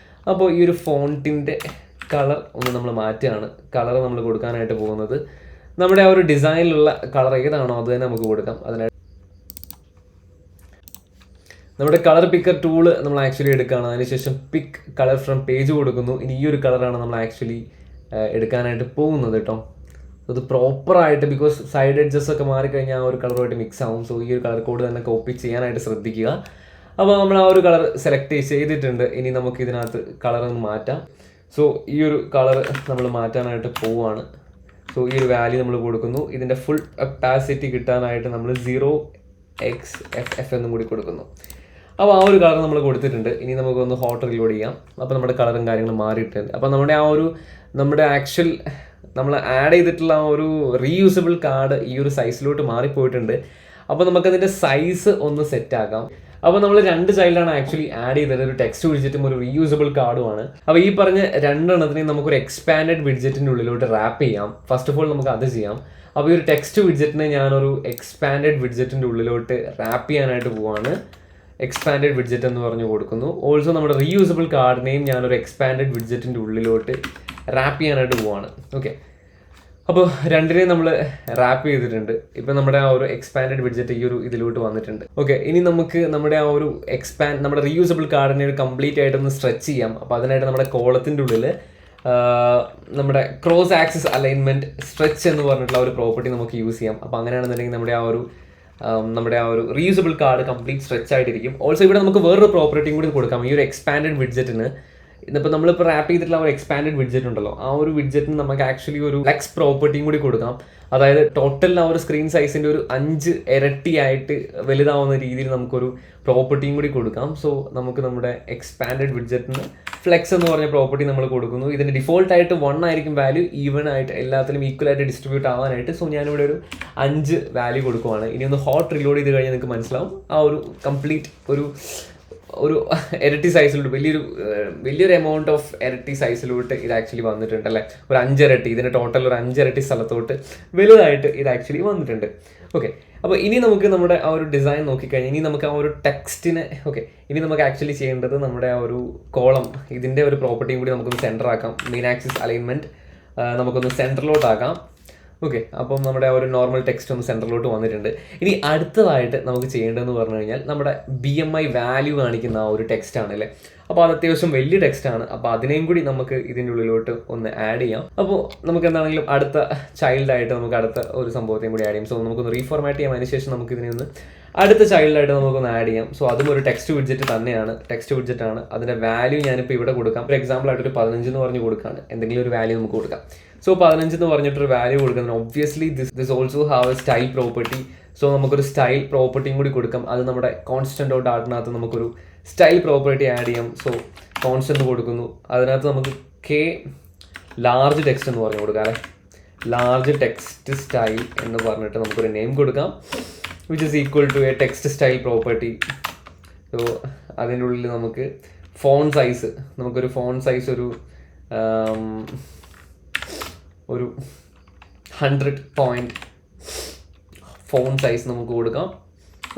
A: അപ്പോൾ ഈ ഒരു ഫോണ്ടിൻ്റെ കളർ ഒന്ന് നമ്മൾ മാറ്റുകയാണ്. കളർ നമ്മൾ കൊടുക്കാനായിട്ട് പോകുന്നത് നമ്മുടെ ആ ഒരു ഡിസൈനിലുള്ള കളർ ഏതാണോ അത് തന്നെ നമുക്ക് കൊടുക്കാം. അതിനായിട്ട് നമ്മുടെ കളർ പിക്കർ ടൂള് നമ്മൾ ആക്ച്വലി എടുക്കുകയാണ്. അതിനുശേഷം പിക്ക് കളർ ഫ്രം പേജ് കൊടുക്കുന്നു. ഇനി ഈ ഒരു കളറാണ് നമ്മൾ ആക്ച്വലി എടുക്കാനായിട്ട് പോകുന്നത് കേട്ടോ. അത് പ്രോപ്പറായിട്ട്, ബിക്കോസ് സൈഡ് എഡ്ജസ് ഒക്കെ മാറിക്കഴിഞ്ഞാൽ ആ ഒരു കളറുമായിട്ട് മിക്സ് ആവും. സോ ഈ ഒരു കളർ കോഡ് തന്നെ കോപ്പി ചെയ്യാനായിട്ട് ശ്രദ്ധിക്കുക. അപ്പോൾ നമ്മൾ ആ ഒരു കളർ സെലക്ട് ചെയ്തിട്ടുണ്ട്. ഇനി നമുക്ക് ഇതിനകത്ത് കളർ ഒന്ന് മാറ്റാം. സോ ഈ ഒരു കളർ നമ്മൾ മാറ്റാനായിട്ട് പോവുകയാണ്. സോ ഈ ഒരു വാല്യൂ നമ്മൾ കൊടുക്കുന്നു. ഇതിൻ്റെ ഫുൾ ഒപ്പാസിറ്റി കിട്ടാനായിട്ട് നമ്മൾ 0xff എന്നും കൂടി കൊടുക്കുന്നു. അപ്പോൾ ആ ഒരു കളർ നമ്മൾ കൊടുത്തിട്ടുണ്ട്. ഇനി നമുക്കൊന്ന് ഹോട്ട് റീലോഡ് ചെയ്യാം. അപ്പോൾ നമ്മുടെ കളറും കാര്യങ്ങളും മാറിയിട്ടുണ്ട്. അപ്പോൾ നമ്മുടെ ആക്ച്വൽ നമ്മൾ ആഡ് ചെയ്തിട്ടുള്ള ആ ഒരു റീയൂസബിൾ കാർഡ് ഈ ഒരു സൈസിലോട്ട് മാറിപ്പോയിട്ടുണ്ട്. അപ്പോൾ നമുക്കതിൻ്റെ സൈസ് ഒന്ന് സെറ്റാക്കാം. അപ്പോൾ നമ്മൾ രണ്ട് ചൈൽഡാണ് ആക്ച്വലി ആഡ് ചെയ്തത്. ഒരു ടെക്സ്റ്റ് വിഡ്ജറ്റും ഒരു റീയൂസബിൾ കാർഡുമാണ്. അപ്പോൾ ഈ പറഞ്ഞ രണ്ടെണ്ണത്തിനെയും നമുക്കൊരു എക്സ്പാൻഡഡ് വിഡ്ജറ്റിൻ്റെ ഉള്ളിലോട്ട് റാപ്പ് ചെയ്യാം. ഫസ്റ്റ് ഓഫ് ഓൾ നമുക്ക് അത് ചെയ്യാം. അപ്പോൾ ഈ ഒരു ടെക്സ്റ്റ് വിഡ്ജറ്റിനെ ഞാനൊരു എക്സ്പാൻഡഡ് വിഡ്ജറ്റിൻ്റെ ഉള്ളിലോട്ട് റാപ്പ് ചെയ്യാനായിട്ട് പോവാണ്. എക്സ്പാൻഡഡ് വിഡ്ജറ്റ് എന്ന് പറഞ്ഞു കൊടുക്കുന്നു. ഓൾസോ നമ്മുടെ റീയൂസബിൾ കാർഡിനെയും ഞാനൊരു എക്സ്പാൻഡഡ് വിഡ്ജറ്റിൻ്റെ ഉള്ളിലോട്ട് റാപ്പ് ചെയ്യാനായിട്ട് പോവാണ്. ഓക്കെ, അപ്പോൾ രണ്ടിനെയും നമ്മൾ റാപ്പ് ചെയ്തിട്ടുണ്ട്. ഇപ്പം നമ്മുടെ ആ ഒരു എക്സ്പാൻഡഡ് വിഡ്ജറ്റ് ഈ ഒരു ഇതിലോട്ട് വന്നിട്ടുണ്ട്. ഓക്കെ, ഇനി നമുക്ക് നമ്മുടെ ആ ഒരു നമ്മുടെ റീയൂസബിൾ കാർഡിനെ ഒരു കംപ്ലീറ്റ് ആയിട്ടൊന്ന് സ്ട്രെച്ച് ചെയ്യാം. അപ്പോൾ അതിനായിട്ട് നമ്മുടെ കോളത്തിൻ്റെ ഉള്ളിൽ നമ്മുടെ ക്രോസ് ആക്സിസ് അലൈൻമെൻറ്റ് സ്ട്രെച്ച് എന്ന് പറഞ്ഞിട്ടുള്ള ഒരു പ്രോപ്പർട്ടി നമുക്ക് യൂസ് ചെയ്യാം. അപ്പോൾ അങ്ങനെയാണെന്നുണ്ടെങ്കിൽ നമ്മുടെ ആ ഒരു റീയൂസബിൾ കാർഡ് കംപ്ലീറ്റ് സ്ട്രെച്ച് ആയിട്ടിരിക്കും. ഓൾസോ ഇവിടെ നമുക്ക് വേറൊരു പ്രോപ്പർട്ടിയും കൂടി കൊടുക്കാം. ഈ ഒരു എക്സ്പാൻഡഡ് വിഡ്ജറ്റിന് ഇതിപ്പോൾ നമ്മളിപ്പോൾ റാപ്പ് ചെയ്തിട്ടുള്ള ഒരു എക്സ്പാൻഡഡ് വിഡ്ജറ്റ് ഉണ്ടല്ലോ, ആ ഒരു വിഡ്ജറ്റിന് നമുക്ക് ആക്ച്വലി ഒരു ഫ്ലെക്സ് പ്രോപ്പർട്ടിയും കൂടി കൊടുക്കാം. അതായത് ടോട്ടൽ ആ ഒരു സ്ക്രീൻ സൈസിൻ്റെ ഒരു 5 ഇരട്ടിയായിട്ട് വലുതാവുന്ന രീതിയിൽ നമുക്കൊരു പ്രോപ്പർട്ടിയും കൂടി കൊടുക്കാം. സോ നമുക്ക് നമ്മുടെ എക്സ്പാൻഡഡ് വിഡ്ജറ്റിന് ഫ്ലെക്സ് എന്ന് പറഞ്ഞ പ്രോപ്പർട്ടി നമ്മൾ കൊടുക്കുന്നു. ഇതിൻ്റെ ഡിഫോൾട്ടായിട്ട് 1 ആയിരിക്കും വാല്യൂ, ഈവൻ ആയിട്ട് എല്ലാത്തിലും ഈക്വലായിട്ട് ഡിസ്ട്രിബ്യൂട്ട് ആവാനായിട്ട്. സോ ഞാനിവിടെ ഒരു 5 വാല്യൂ കൊടുക്കുവാണ്. ഇനി ഒന്ന് ഹോട്ട് റിലോഡ് ചെയ്ത് കഴിഞ്ഞാൽ നിങ്ങൾക്ക് മനസ്സിലാവും ആ ഒരു കംപ്ലീറ്റ് ഒരു ഇരട്ടി സൈസിലോട്ട് വലിയൊരു എമൗണ്ട് ഓഫ് ഇരട്ടി സൈസിലോട്ട് ഇത് ആക്ച്വലി വന്നിട്ടുണ്ട് അല്ലേ. ഒരു 5 ഇരട്ടി, ഇതിൻ്റെ ടോട്ടൽ ഒരു 5 ഇരട്ടി സ്ഥലത്തോട്ട് വലുതായിട്ട് ഇത് ആക്ച്വലി വന്നിട്ടുണ്ട്. ഓക്കെ, അപ്പോൾ ഇനി നമുക്ക് നമ്മുടെ ആ ഒരു ഡിസൈൻ നോക്കിക്കഴിഞ്ഞാൽ ഇനി നമുക്ക് ആ ഒരു ടെക്സ്റ്റിനെ ഇനി നമുക്ക് ആക്ച്വലി ചെയ്യേണ്ടത് നമ്മുടെ ആ ഒരു കോളം ഇതിൻ്റെ ഒരു പ്രോപ്പർട്ടിയും കൂടി നമുക്കൊന്ന് സെൻറ്റർ ആക്കാം. മെയിൻ ആക്സിസ് അലൈൻമെൻറ്റ് നമുക്കൊന്ന് സെൻറ്ററിലോട്ടാക്കാം. ഓക്കെ, അപ്പം നമ്മുടെ ആ ഒരു നോർമൽ ടെക്സ്റ്റ് ഒന്ന് സെൻറ്ററിലോട്ട് വന്നിട്ടുണ്ട്. ഇനി അടുത്തതായിട്ട് നമുക്ക് ചെയ്യേണ്ടതെന്ന് പറഞ്ഞു കഴിഞ്ഞാൽ നമ്മുടെ BMI വാല്യൂ കാണിക്കുന്ന ആ ഒരു ടെക്സ്റ്റ് ആണല്ലേ. അപ്പോൾ അത് അത്യാവശ്യം വലിയ ടെക്സ്റ്റാണ്. അപ്പോൾ അതിനെയും കൂടി നമുക്ക് ഇതിൻ്റെ ഉള്ളിലോട്ട് ഒന്ന് ആഡ് ചെയ്യാം. അപ്പോൾ നമുക്ക് എന്താണെങ്കിലും അടുത്ത ചൈൽഡായിട്ട് നമുക്ക് അടുത്ത ഒരു സംഭവത്തെയും കൂടി ആഡ് ചെയ്യാം. സോ നമുക്കൊന്ന് റീഫോർമാറ്റ് ചെയ്യാം. അതിനുശേഷം നമുക്ക് ഇതിനെ ഒന്ന് അടുത്ത ചൈൽഡായിട്ട് നമുക്കൊന്ന് ആഡ് ചെയ്യാം. സോ അതും ഒരു ടെക്സ്റ്റ് വിഡ്ജറ്റ് തന്നെയാണ്, ടെക്സ്റ്റ് വിഡ്ജറ്റ് ആണ്. അതിൻ്റെ വാല്യൂ ഞാനിപ്പോൾ ഇവിടെ കൊടുക്കാം. ഒരു എക്സാമ്പിളായിട്ട് ഒരു 15 എന്ന് പറഞ്ഞ് കൊടുക്കുകയാണ്. എന്തെങ്കിലും ഒരു വാല്യൂ നമുക്ക് കൊടുക്കാം. സോ 15 എന്ന് പറഞ്ഞിട്ടൊരു വാല്യൂ കൊടുക്കുന്നത് obviously this also have A style property. So നമുക്കൊരു സ്റ്റൈൽ പ്രോപ്പർട്ടിയും കൂടി കൊടുക്കാം. അത് നമ്മുടെ കോൺസ്റ്റന്റ് ഡോട്ട് ആർട്ടിനകത്ത് നമുക്കൊരു സ്റ്റൈൽ പ്രോപ്പർട്ടി ആഡ് ചെയ്യാം. സോ കോൺസ്റ്റന്റ് കൊടുക്കുന്നു. അതിനകത്ത് നമുക്ക് K ലാർജ് ടെക്സ്റ്റ് എന്ന് പറഞ്ഞ് കൊടുക്കാം അല്ലേ. ലാർജ് ടെക്സ്റ്റ് സ്റ്റൈൽ എന്ന് പറഞ്ഞിട്ട് നമുക്കൊരു നെയിം കൊടുക്കാം, which is equal to a text style property. So അതിൻ്റെ ഉള്ളിൽ നമുക്ക് ഫോൺ സൈസ്, നമുക്കൊരു ഫോൺ സൈസ് ഒരു 100 പോയിന്റ് ഫോൺ സൈസ് നമുക്ക് കൊടുക്കാം.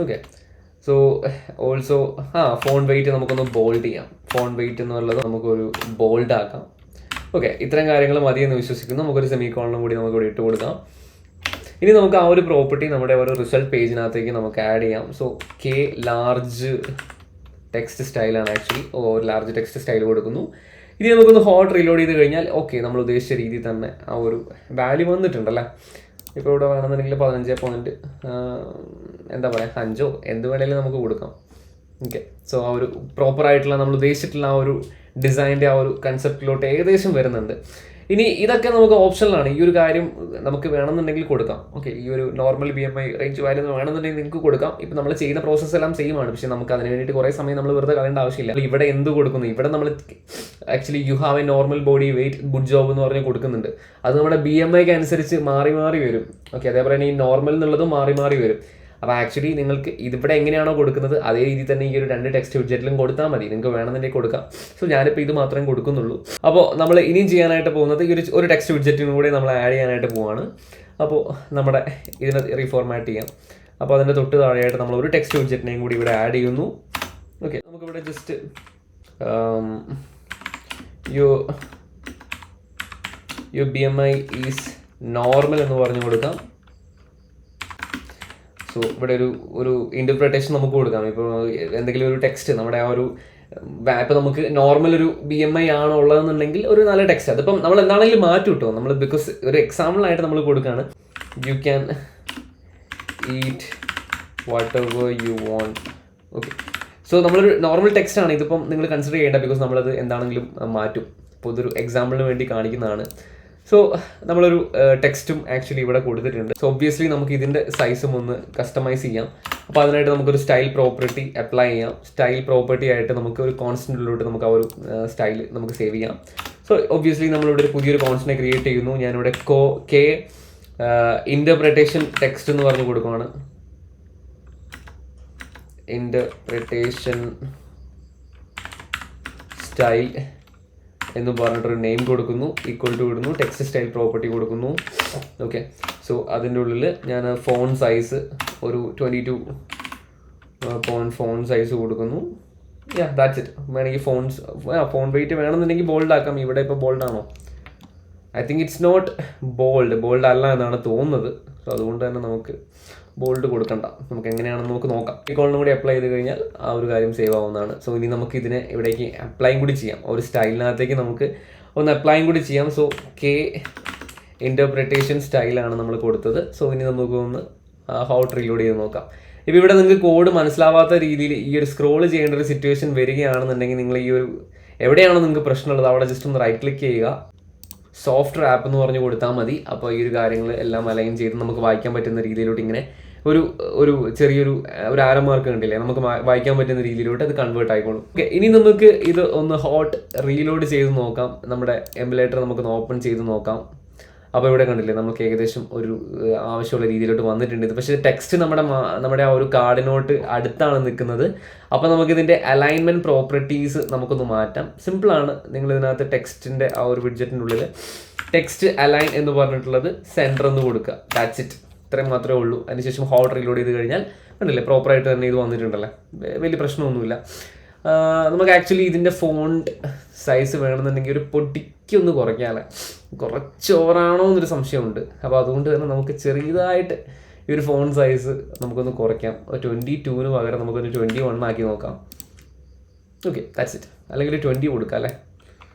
A: Okay, so also font weight നമുക്കൊന്ന് ബോൾഡ് ചെയ്യാം. ഫോൺ വെയിറ്റ് എന്നുള്ളത് നമുക്കൊരു ബോൾഡ് ആക്കാം. ഓക്കെ, ഇത്തരം കാര്യങ്ങൾ മതിയെന്ന് വിശ്വസിക്കുന്നു. നമുക്കൊരു സെമിക്കോളനും കൂടി നമുക്ക് ഇവിടെ ഇട്ട് കൊടുക്കാം. ഇനി നമുക്ക് ആ ഒരു പ്രോപ്പർട്ടി നമ്മുടെ ഒരു റിസൾട്ട് പേജിനകത്തേക്ക് നമുക്ക് ആഡ് ചെയ്യാം. സോ K ലാർജ് ടെക്സ്റ്റ് സ്റ്റൈലാണ് ആക്ച്വലി. ഒരു ലാർജ് ടെക്സ്റ്റ് സ്റ്റൈൽ കൊടുക്കുന്നു. ഇനി നമുക്കൊന്ന് ഹോട്ട് റീലോഡ് ചെയ്ത് കഴിഞ്ഞാൽ ഓക്കെ, നമ്മൾ ഉദ്ദേശിച്ച രീതിയിൽ തന്നെ ആ ഒരു വാല്യൂ വന്നിട്ടുണ്ടല്ലേ. ഇപ്പോൾ ഇവിടെ വേണമെന്നുണ്ടെങ്കിൽ 15 എന്താ പറയുക 5 എന്ത് വേണമെങ്കിലും നമുക്ക് കൊടുക്കാം. ഓക്കെ, സോ ആ ഒരു പ്രോപ്പറായിട്ടുള്ള നമ്മൾ ഉദ്ദേശിച്ചിട്ടുള്ള ആ ഒരു ഡിസൈൻ്റെ ആ ഒരു കൺസെപ്റ്റിലോട്ട് ഏകദേശം വരുന്നുണ്ട്. ഇനി ഇതൊക്കെ നമുക്ക് ഓപ്ഷനിലാണ്. ഈ ഒരു കാര്യം നമുക്ക് വേണമെന്നുണ്ടെങ്കിൽ കൊടുക്കാം. ഓക്കെ, ഈ ഒരു നോർമൽ BMI റേഞ്ച് വാല്യൂ വേണമെന്നുണ്ടെങ്കിൽ നിങ്ങൾക്ക് കൊടുക്കാം. ഇപ്പം നമ്മൾ ചെയ്യുന്ന പ്രോസസ്സ് എല്ലാം സെയിം ആണ്. പക്ഷേ നമുക്ക് അതിന് വേണ്ടിയിട്ട് കുറേ സമയം നമ്മൾ വെറുതെ കളയേണ്ട ആവശ്യമില്ല. ഇവിടെ എന്ത് കൊടുക്കുന്നു, ഇവിടെ നമ്മൾ actually you have A normal body weight good job എന്ന് പറഞ്ഞ് കൊടുക്കുന്നുണ്ട്. അത് നമ്മുടെ BMIക്ക് അനുസരിച്ച് മാറി വരും. ഓക്കെ, അതേപോലെ തന്നെ ഈ നോർമൽ എന്നുള്ളതും മാറി വരും. അപ്പോൾ ആക്ച്വലി നിങ്ങൾക്ക് ഇതിവിടെ എങ്ങനെയാണോ കൊടുക്കുന്നത് അതേ രീതിയിൽ തന്നെ ഈ ഒരു 2 ടെക്സ്റ്റ് വിഡ്ജറ്റിലും കൊടുത്താൽ മതി. നിങ്ങൾക്ക് വേണമെന്നുണ്ടെങ്കിൽ കൊടുക്കാം. സോ ഞാനിപ്പോൾ ഇത് മാത്രമേ കൊടുക്കുന്നുള്ളൂ. അപ്പോൾ നമ്മൾ ഇനിയും ചെയ്യാനായിട്ട് പോകുന്നത് ഈ ഒരു ടെക്സ്റ്റ് വിഡ്ജറ്റിനും കൂടി നമ്മൾ ആഡ് ചെയ്യാനായിട്ട് പോവാണ്. അപ്പോൾ നമ്മുടെ ഇതിനെ റീഫോർമാറ്റ് ചെയ്യാം. അപ്പോൾ അതിൻ്റെ തൊട്ട് താഴെയായിട്ട് നമ്മൾ ഒരു ടെക്സ്റ്റ് വിഡ്ജറ്റിനെയും കൂടി ഇവിടെ ആഡ് ചെയ്യുന്നു. ഓക്കെ, നമുക്കിവിടെ just your BMI is normal എന്ന് പറഞ്ഞു കൊടുക്കാം. സോ ഇവിടെ ഒരു ഇൻ്റർപ്രിട്ടേഷൻ നമുക്ക് കൊടുക്കാം. ഇപ്പോൾ എന്തെങ്കിലും ഒരു ടെക്സ്റ്റ് നമ്മുടെ ആ ഒരു ഇപ്പോൾ നമുക്ക് നോർമൽ ഒരു BMI ആണോ ഉള്ളതെന്നുണ്ടെങ്കിൽ ഒരു നല്ല ടെക്സ്റ്റ്, അതിപ്പം നമ്മൾ എന്താണെങ്കിലും മാറ്റും കേട്ടോ. നമ്മൾ ബിക്കോസ് ഒരു എക്സാമ്പിളായിട്ട് നമ്മൾ കൊടുക്കുകയാണ്. You can eat whatever you want. Okay, so നമ്മളൊരു നോർമൽ ടെക്സ്റ്റ് ആണ്. ഇതിപ്പം നിങ്ങൾ കൺസിഡർ ചെയ്യേണ്ട, ബിക്കോസ് നമ്മളത് എന്താണെങ്കിലും മാറ്റും. അപ്പോൾ ഇതൊരു എക്സാമ്പിളിന് വേണ്ടി കാണിക്കുന്നതാണ്. സോ നമ്മളൊരു ടെക്സ്റ്റും ആക്ച്വലി ഇവിടെ കൊടുത്തിട്ടുണ്ട്. സോ ഒബ്വിയസ്ലി നമുക്ക് ഇതിൻ്റെ സൈസും ഒന്ന് കസ്റ്റമൈസ് ചെയ്യാം. അപ്പോൾ അതിനായിട്ട് നമുക്കൊരു സ്റ്റൈൽ പ്രോപ്പർട്ടി അപ്ലൈ ചെയ്യാം. സ്റ്റൈൽ പ്രോപ്പർട്ടി ആയിട്ട് നമുക്ക് ഒരു കോൺസ്റ്റൻറ്റിലോട്ട് നമുക്ക് ആ ഒരു സ്റ്റൈൽ നമുക്ക് സേവ് ചെയ്യാം. സോ ഒബ്വിയസ്ലി നമ്മളിവിടെ ഒരു പുതിയൊരു കോൺസ്റ്റൻറ്റ് ക്രിയേറ്റ് ചെയ്യുന്നു. ഞാനിവിടെ K ഇൻ്റർപ്രിട്ടേഷൻ ടെക്സ്റ്റ് എന്ന് പറഞ്ഞ് കൊടുക്കുകയാണ്. ഇൻ്റർപ്രിട്ടേഷൻ സ്റ്റൈൽ എന്ന് പറഞ്ഞിട്ടൊരു നെയിം കൊടുക്കുന്നു, ഈക്വൽ ടു ഇടുന്നു, ടെക്സ്റ്റ് സ്റ്റൈൽ പ്രോപ്പർട്ടി കൊടുക്കുന്നു. ഓക്കെ, സോ അതിൻ്റെ ഉള്ളിൽ ഞാൻ ഫോൺ സൈസ് ഒരു 22 ഫോൺ സൈസ് കൊടുക്കുന്നു. That's it. വേണമെങ്കിൽ ഫോൺ വെയിറ്റ് വേണമെന്നുണ്ടെങ്കിൽ ബോൾഡ് ആക്കാം. ഇവിടെ ഇപ്പോൾ ബോൾഡ് ആണോ? I think it's not bold അല്ല എന്നാണ് തോന്നുന്നത്. സോ അതുകൊണ്ട് തന്നെ നമുക്ക് ബോൾഡ് കൊടുക്കണ്ട. നമുക്ക് എങ്ങനെയാണെന്ന് നമുക്ക് നോക്കാം. ഈ കോളിനും കൂടി അപ്ലൈ ചെയ്ത് കഴിഞ്ഞാൽ ആ ഒരു കാര്യം സേവ് ആവുന്നതാണ്. സോ ഇനി നമുക്ക് ഇതിനെ ഇവിടേക്ക് അപ്ലൈയും കൂടി ചെയ്യാം. ഒരു സ്റ്റൈലിനകത്തേക്ക് നമുക്ക് ഒന്ന് അപ്ലൈയും കൂടി ചെയ്യാം. സോ K ഇൻ്റർപ്രിട്ടേഷൻ സ്റ്റൈലാണ് നമ്മൾ കൊടുത്തത്. സോ ഇനി നമുക്ക് ഒന്ന് ഹോട്ട് റീലോഡ് ചെയ്ത് നോക്കാം. ഇപ്പോൾ ഇവിടെ നിങ്ങൾക്ക് കോഡ് മനസ്സിലാവാത്ത രീതിയിൽ ഈ ഒരു സ്ക്രോൾ ചെയ്യേണ്ട ഒരു സിറ്റുവേഷൻ വരികയാണെന്നുണ്ടെങ്കിൽ നിങ്ങൾ ഈ ഒരു എവിടെയാണോ നിങ്ങൾക്ക് പ്രശ്നമുള്ളത് അവിടെ ജസ്റ്റ് ഒന്ന് റൈറ്റ് ക്ലിക്ക് ചെയ്യുക, സോഫ്റ്റ്വെയർ ആപ്പ് എന്ന് പറഞ്ഞ് കൊടുത്താൽ മതി. അപ്പോൾ ഈ ഒരു കാര്യങ്ങൾ എല്ലാം അലൈൻ ചെയ്ത് നമുക്ക് വായിക്കാൻ പറ്റുന്ന രീതിയിലോട്ട് ഇങ്ങനെ ഒരു ചെറിയൊരു ആരോ മാർക്ക് കണ്ടില്ലേ, നമുക്ക് വായിക്കാൻ പറ്റുന്ന രീതിയിലോട്ട് അത് കൺവേർട്ട് ആയിക്കോളും. ഓക്കെ, ഇനി നമുക്ക് ഇത് ഒന്ന് ഹോട്ട് റീലോഡ് ചെയ്ത് നോക്കാം. നമ്മുടെ എമുലേറ്റർ നമുക്കൊന്ന് ഓപ്പൺ ചെയ്ത് നോക്കാം. അപ്പോൾ ഇവിടെ കണ്ടില്ലേ, നമുക്ക് ഏകദേശം ഒരു ആവശ്യമുള്ള രീതിയിലോട്ട് വന്നിട്ടുണ്ട്. ഇത് പക്ഷേ ടെക്സ്റ്റ് നമ്മുടെ ആ ഒരു കാർഡിനോട്ട് അടുത്താണ് നിൽക്കുന്നത്. അപ്പോൾ നമുക്കിതിൻ്റെ അലൈൻമെൻറ്റ് പ്രോപ്പർട്ടീസ് നമുക്കൊന്ന് മാറ്റാം. സിമ്പിളാണ്. നിങ്ങൾ ഇതിനകത്ത് ടെക്സ്റ്റിൻ്റെ ആ ഒരു വിഡ്ജറ്റിൻ്റെ ഉള്ളിൽ ടെക്സ്റ്റ് അലൈൻ എന്ന് പറഞ്ഞിട്ടുള്ളത് സെൻറ്റർ എന്ന് കൊടുക്കുക. That's it. ഇത്രയും മാത്രമേ ഉള്ളൂ. അതിനുശേഷം ഹോട്ട് റീലോഡ് ചെയ്ത് കഴിഞ്ഞാൽ കണ്ടില്ലേ, പ്രോപ്പറായിട്ട് തന്നെ ഇത് വന്നിട്ടുണ്ടല്ലേ, വലിയ പ്രശ്നമൊന്നുമില്ല. നമുക്ക് ആക്ച്വലി ഇതിൻ്റെ ഫോണ്ട് സൈസ് വേണമെന്നുണ്ടെങ്കിൽ ഒരു പൊടിക്കൊന്ന് കുറയ്ക്കാമല്ലേ, കുറച്ച് ഓവറാണോ എന്നൊരു സംശയമുണ്ട്. അപ്പോൾ അതുകൊണ്ട് തന്നെ നമുക്ക് ചെറിയതായിട്ട് ഈ ഒരു ഫോണ്ട് സൈസ് നമുക്കൊന്ന് കുറയ്ക്കാം. 22 പകരം നമുക്കൊന്ന് 21 ആക്കി നോക്കാം. Okay, that's it. അല്ലെങ്കിൽ 20 കൊടുക്കാം അല്ലേ,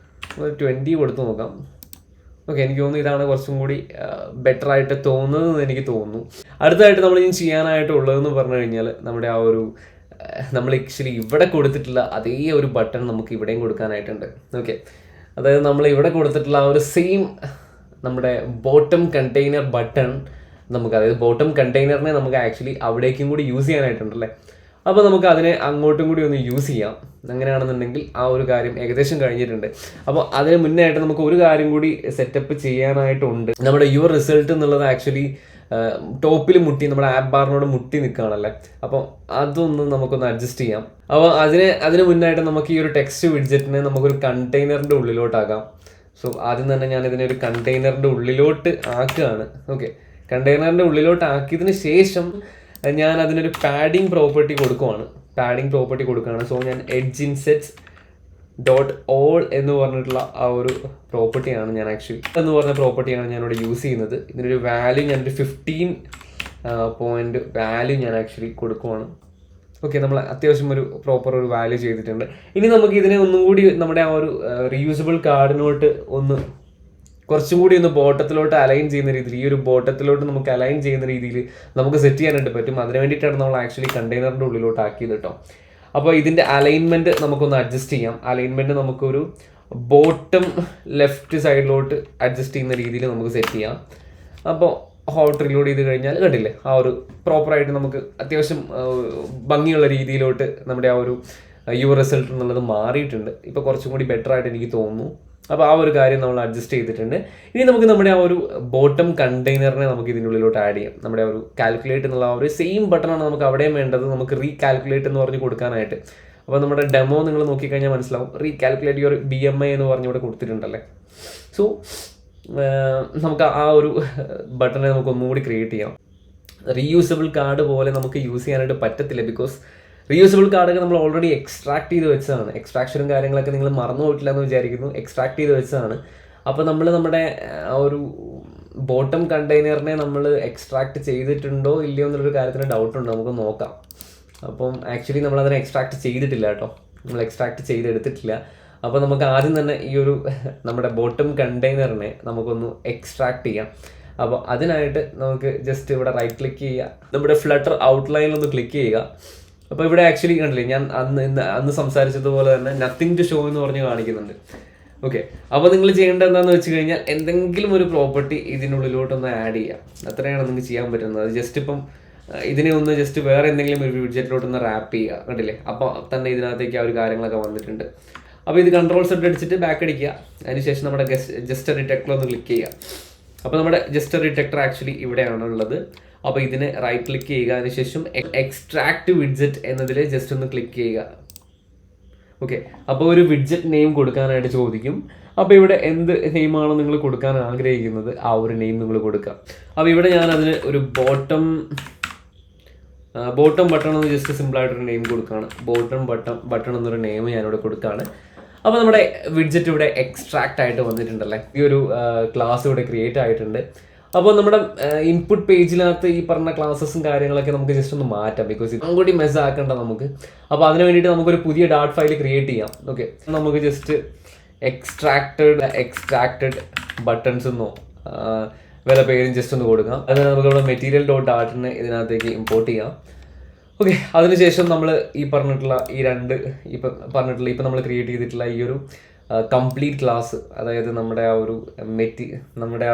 A: 20 കൊടുത്ത് നോക്കാം. ഓക്കെ, എനിക്ക് തോന്നുന്നു ഇതാണ് കുറച്ചും കൂടി ബെറ്റർ ആയിട്ട് തോന്നുന്നതെന്ന് എനിക്ക് തോന്നുന്നു. അടുത്തതായിട്ട് നമ്മൾ ഇനി ചെയ്യാനായിട്ടുള്ളതെന്ന് പറഞ്ഞു കഴിഞ്ഞാൽ നമ്മുടെ ആ ഒരു നമ്മൾ ആക്ച്വലി ഇവിടെ കൊടുത്തിട്ടുള്ള അതേ ഒരു ബട്ടൺ നമുക്ക് ഇവിടെയും കൊടുക്കാനായിട്ടുണ്ട്. ഓക്കെ, അതായത് നമ്മൾ ഇവിടെ കൊടുത്തിട്ടുള്ള ആ ഒരു സെയിം നമ്മുടെ ബോട്ടം കണ്ടെയ്നർ ബട്ടൺ നമുക്ക്, അതായത് ബോട്ടം കണ്ടെയ്നറിനെ നമുക്ക് ആക്ച്വലി അവിടേക്കും കൂടി യൂസ് ചെയ്യാനായിട്ടുണ്ടല്ലേ. അപ്പോൾ നമുക്ക് അതിനെ അങ്ങോട്ടും കൂടി ഒന്ന് യൂസ് ചെയ്യാം. അങ്ങനെയാണെന്നുണ്ടെങ്കിൽ ആ ഒരു കാര്യം ഏകദേശം കഴിഞ്ഞിട്ടുണ്ട്. അപ്പോൾ അതിന് മുന്നേ ആയിട്ട് നമുക്ക് ഒരു കാര്യം കൂടി സെറ്റപ്പ് ചെയ്യാനായിട്ടുണ്ട്. നമ്മുടെ യുവർ റിസൾട്ട് എന്നുള്ളത് ആക്ച്വലി ടോപ്പിൽ മുട്ടി നമ്മുടെ ആപ്പ് ബാറിനോട് മുട്ടി നിൽക്കുകയാണല്ലേ. അപ്പോൾ അതൊന്ന് നമുക്കൊന്ന് അഡ്ജസ്റ്റ് ചെയ്യാം. അപ്പോൾ അതിന് മുന്നായിട്ട് നമുക്ക് ഈ ഒരു ടെക്സ്റ്റ് വിഡ്ജറ്റിനെ നമുക്കൊരു കണ്ടെയ്നറിൻ്റെ ഉള്ളിലോട്ടാക്കാം. സോ ആദ്യം തന്നെ ഞാൻ ഇതിനെ ഒരു കണ്ടെയ്നറിൻ്റെ ഉള്ളിലോട്ട് ആക്കുകയാണ്. ഓക്കെ, കണ്ടെയ്നറിൻ്റെ ഉള്ളിലോട്ട് ആക്കിയതിന് ശേഷം ഞാൻ അതിനൊരു പാഡിങ് പ്രോപ്പർട്ടി കൊടുക്കുകയാണ്. സോ ഞാൻ എഡ്ജ് ഇൻസെറ്റ്സ് .all എന്ന് പറഞ്ഞിട്ടുള്ള ആ ഒരു പ്രോപ്പർട്ടിയാണ് ഞാൻ ആക്ച്വലി ഞാനിവിടെ യൂസ് ചെയ്യുന്നത്. ഇതിനൊരു വാല്യൂ ഞാനൊരു 15 പോയിന്റ് വാല്യൂ ഞാൻ ആക്ച്വലി കൊടുക്കുവാണ്. ഓക്കെ, നമ്മൾ അത്യാവശ്യം ഒരു പ്രോപ്പർ ഒരു വാല്യൂ ചെയ്തിട്ടുണ്ട്. ഇനി നമുക്ക് ഇതിനെ ഒന്നും കൂടി നമ്മുടെ ആ ഒരു റീയൂസബിൾ കാർഡിനോട്ട് കുറച്ചും കൂടി ഒന്ന് ബോട്ടത്തിലോട്ട് അലൈൻ ചെയ്യുന്ന രീതിയിൽ, ഈ ഒരു ബോട്ടത്തിലോട്ട് നമുക്ക് അലൈൻ ചെയ്യുന്ന രീതിയിൽ നമുക്ക് സെറ്റ് ചെയ്യാനായിട്ട് പറ്റും. അതിന് വേണ്ടിയിട്ടാണ് നമ്മൾ ആക്ച്വലി കണ്ടെയ്നറിൻ്റെ ഉള്ളിലോട്ട് ആക്കിയത് കേട്ടോ. അപ്പോൾ ഇതിൻ്റെ അലൈൻമെൻറ്റ് നമുക്കൊന്ന് അഡ്ജസ്റ്റ് ചെയ്യാം. അലൈൻമെൻറ്റ് നമുക്കൊരു ബോട്ടം ലെഫ്റ്റ് സൈഡിലോട്ട് അഡ്ജസ്റ്റ് ചെയ്യുന്ന രീതിയിൽ നമുക്ക് സെറ്റ് ചെയ്യാം. അപ്പോൾ ഹോട്ട് റീലോഡ് ചെയ്ത് കഴിഞ്ഞാൽ കണ്ടില്ലേ, ആ ഒരു പ്രോപ്പറായിട്ട് നമുക്ക് അത്യാവശ്യം ഭംഗിയുള്ള രീതിയിലോട്ട് നമ്മുടെ ആ ഒരു യുവർ റിസൾട്ട് എന്നുള്ളത് മാറിയിട്ടുണ്ട്. ഇപ്പോൾ കുറച്ചും കൂടി ബെറ്റർ ആയിട്ട് എനിക്ക് തോന്നുന്നു. അപ്പോൾ ആ ഒരു കാര്യം നമ്മൾ അഡ്ജസ്റ്റ് ചെയ്തിട്ടുണ്ട്. ഇനി നമുക്ക് നമ്മുടെ ആ ഒരു ബോട്ടം കണ്ടെയ്നറിനെ നമുക്ക് ഇതിൻ്റെ ഉള്ളിലോട്ട് ആഡ് ചെയ്യാം. നമ്മുടെ ആ ഒരു കാൽക്കുലേറ്റ് എന്നുള്ള ആ ഒരു സെയിം ബട്ടണാണ് നമുക്ക് അവിടെയും വേണ്ടത്, നമുക്ക് റീകാൽക്കുലേറ്റ് എന്ന് പറഞ്ഞ് കൊടുക്കാനായിട്ട്. അപ്പോൾ നമ്മുടെ ഡെമോ നിങ്ങൾ നോക്കിക്കഴിഞ്ഞാൽ മനസ്സിലാവും. റീകാൽക്കുലേറ്റ് യുവർ BMI എന്ന് പറഞ്ഞ് ഇവിടെ കൊടുത്തിട്ടുണ്ടല്ലേ. സോ നമുക്ക് ആ ഒരു ബട്ടണെ നമുക്ക് ഒന്നുകൂടി ക്രിയേറ്റ് ചെയ്യാം. റീയൂസബിൾ കാർഡ് പോലെ നമുക്ക് യൂസ് ചെയ്യാനായിട്ട് പറ്റത്തില്ല. ബിക്കോസ് റീയൂസബിൾ കാർഡൊക്കെ നമ്മൾ ഓൾറെഡി എക്സ്ട്രാക്ട് ചെയ്ത് വെച്ചതാണ്. എക്സ്ട്രാക്ഷനും കാര്യങ്ങളൊക്കെ നിങ്ങൾ മറന്നു പോയിട്ടില്ല എന്ന് വിചാരിക്കുന്നു. എക്സ്ട്രാക്ട് ചെയ്ത് വെച്ചതാണ്. അപ്പോൾ നമ്മൾ നമ്മുടെ ആ ഒരു ബോട്ടം കണ്ടെയ്നറിനെ നമ്മൾ എക്സ്ട്രാക്ട് ചെയ്തിട്ടുണ്ടോ ഇല്ലയോ എന്നുള്ളൊരു കാര്യത്തിന് ഡൗട്ടുണ്ട്. നമുക്ക് നോക്കാം. അപ്പം ആക്ച്വലി നമ്മളതിനെ എക്സ്ട്രാക്ട് ചെയ്തിട്ടില്ല കേട്ടോ, നമ്മൾ എക്സ്ട്രാക്ട് ചെയ്തെടുത്തിട്ടില്ല. അപ്പോൾ നമുക്ക് ആദ്യം തന്നെ ഈ ഒരു നമ്മുടെ ബോട്ടം കണ്ടെയ്നറിനെ നമുക്കൊന്ന് എക്സ്ട്രാക്ട് ചെയ്യാം. അപ്പോൾ അതിനായിട്ട് നമുക്ക് ജസ്റ്റ് ഇവിടെ റൈറ്റ് ക്ലിക്ക് ചെയ്യുക, നമ്മുടെ ഫ്ലട്ടർ ഔട്ട്ലൈനിലൊന്ന് ക്ലിക്ക് ചെയ്യുക. അപ്പോൾ ഇവിടെ ആക്ച്വലി കണ്ടില്ലേ, ഞാൻ അന്ന് സംസാരിച്ചതുപോലെ തന്നെ നത്തിങ് ടു ഷോ എന്ന് പറഞ്ഞ് കാണിക്കുന്നുണ്ട്. ഓക്കെ, അപ്പോൾ നിങ്ങൾ ചെയ്യേണ്ടത് എന്താണെന്ന് വെച്ച് കഴിഞ്ഞാൽ എന്തെങ്കിലും ഒരു പ്രോപ്പർട്ടി ഇതിനുള്ളിലോട്ടൊന്ന് ആഡ് ചെയ്യാം. അത്രയാണ് നിങ്ങൾക്ക് ചെയ്യാൻ പറ്റുന്നത്. അത് ജസ്റ്റ് ഇപ്പം ഇതിനെ ഒന്ന് ജസ്റ്റ് വേറെ എന്തെങ്കിലും ഒരു വിഡ്ജറ്റിലോട്ടൊന്ന് റാപ്പ് ചെയ്യുക. കണ്ടില്ലേ, അപ്പോൾ തന്നെ ഇതിനകത്തേക്ക് ആ ഒരു കാര്യങ്ങളൊക്കെ വന്നിട്ടുണ്ട്. അപ്പോൾ ഇത് കൺട്രോൾ സെറ്റ് അടിച്ചിട്ട് ബാക്ക് അടിക്കുക. അതിനുശേഷം നമ്മുടെ ജസ്റ്റർ ഡിറ്റക്ടർ ഒന്ന് ക്ലിക്ക് ചെയ്യുക. അപ്പോൾ നമ്മുടെ ജസ്റ്റർ ഡിറ്റക്ടർ ആക്ച്വലി ഇവിടെയാണ് ഉള്ളത്. അപ്പോൾ ഇതിനെ റൈറ്റ് ക്ലിക്ക് ചെയ്യുക. അതിനുശേഷം എക്സ്ട്രാക്ട് വിഡ്ജറ്റ് എന്നതിൽ ജസ്റ്റ് ഒന്ന് ക്ലിക്ക് ചെയ്യുക. ഓക്കെ, അപ്പോൾ ഒരു വിഡ്ജറ്റ് നെയിം കൊടുക്കാനായിട്ട് ചോദിക്കും. അപ്പോൾ ഇവിടെ എന്ത് നെയിമാണോ നിങ്ങൾ കൊടുക്കാൻ ആഗ്രഹിക്കുന്നത് ആ ഒരു നെയിം നിങ്ങൾ കൊടുക്കുക. അപ്പോൾ ഇവിടെ ഞാൻ അതിന് ഒരു ബോട്ടം ബട്ടൺ എന്ന് ജസ്റ്റ് സിമ്പിളായിട്ടൊരു നെയിം കൊടുക്കുകയാണ്. ബട്ടൺ എന്നൊരു നെയിം ഞാനിവിടെ കൊടുക്കുകയാണ്. അപ്പോൾ നമ്മുടെ വിഡ്ജറ്റ് ഇവിടെ എക്സ്ട്രാക്ട് ആയിട്ട് വന്നിട്ടുണ്ടല്ലേ. ഈ ഒരു ക്ലാസ് ഇവിടെ ക്രിയേറ്റ് ആയിട്ടുണ്ട്. അപ്പോൾ നമ്മുടെ ഇൻപുട്ട് പേജിനകത്ത് ഈ പറഞ്ഞ ക്ലാസ്സസും കാര്യങ്ങളൊക്കെ നമുക്ക് ജസ്റ്റ് ഒന്ന് മാറ്റാം. ബിക്കോസ് ഇതും കൂടി മെസ്സ് ആക്കേണ്ട നമുക്ക്. അപ്പോൾ അതിന് വേണ്ടിയിട്ട് നമുക്കൊരു പുതിയ ഡാറ്റ് ഫയൽ ക്രിയേറ്റ് ചെയ്യാം. ഓക്കെ, നമുക്ക് ജസ്റ്റ് എക്സ്ട്രാക്റ്റഡ് ബട്ടൺസ് എന്നോ വല്ല പേരും ജസ്റ്റ് ഒന്ന് കൊടുക്കാം. അതിന് നമുക്ക് ഇവിടെ മെറ്റീരിയൽ .dart ഇതിനകത്തേക്ക് ഇമ്പോർട്ട് ചെയ്യാം. ഓക്കെ, അതിനുശേഷം നമ്മൾ ഈ പറഞ്ഞിട്ടുള്ള ഇപ്പം നമ്മൾ ക്രിയേറ്റ് ചെയ്തിട്ടുള്ള ഈ ഒരു കംപ്ലീറ്റ് ക്ലാസ്, അതായത് നമ്മുടെ ആ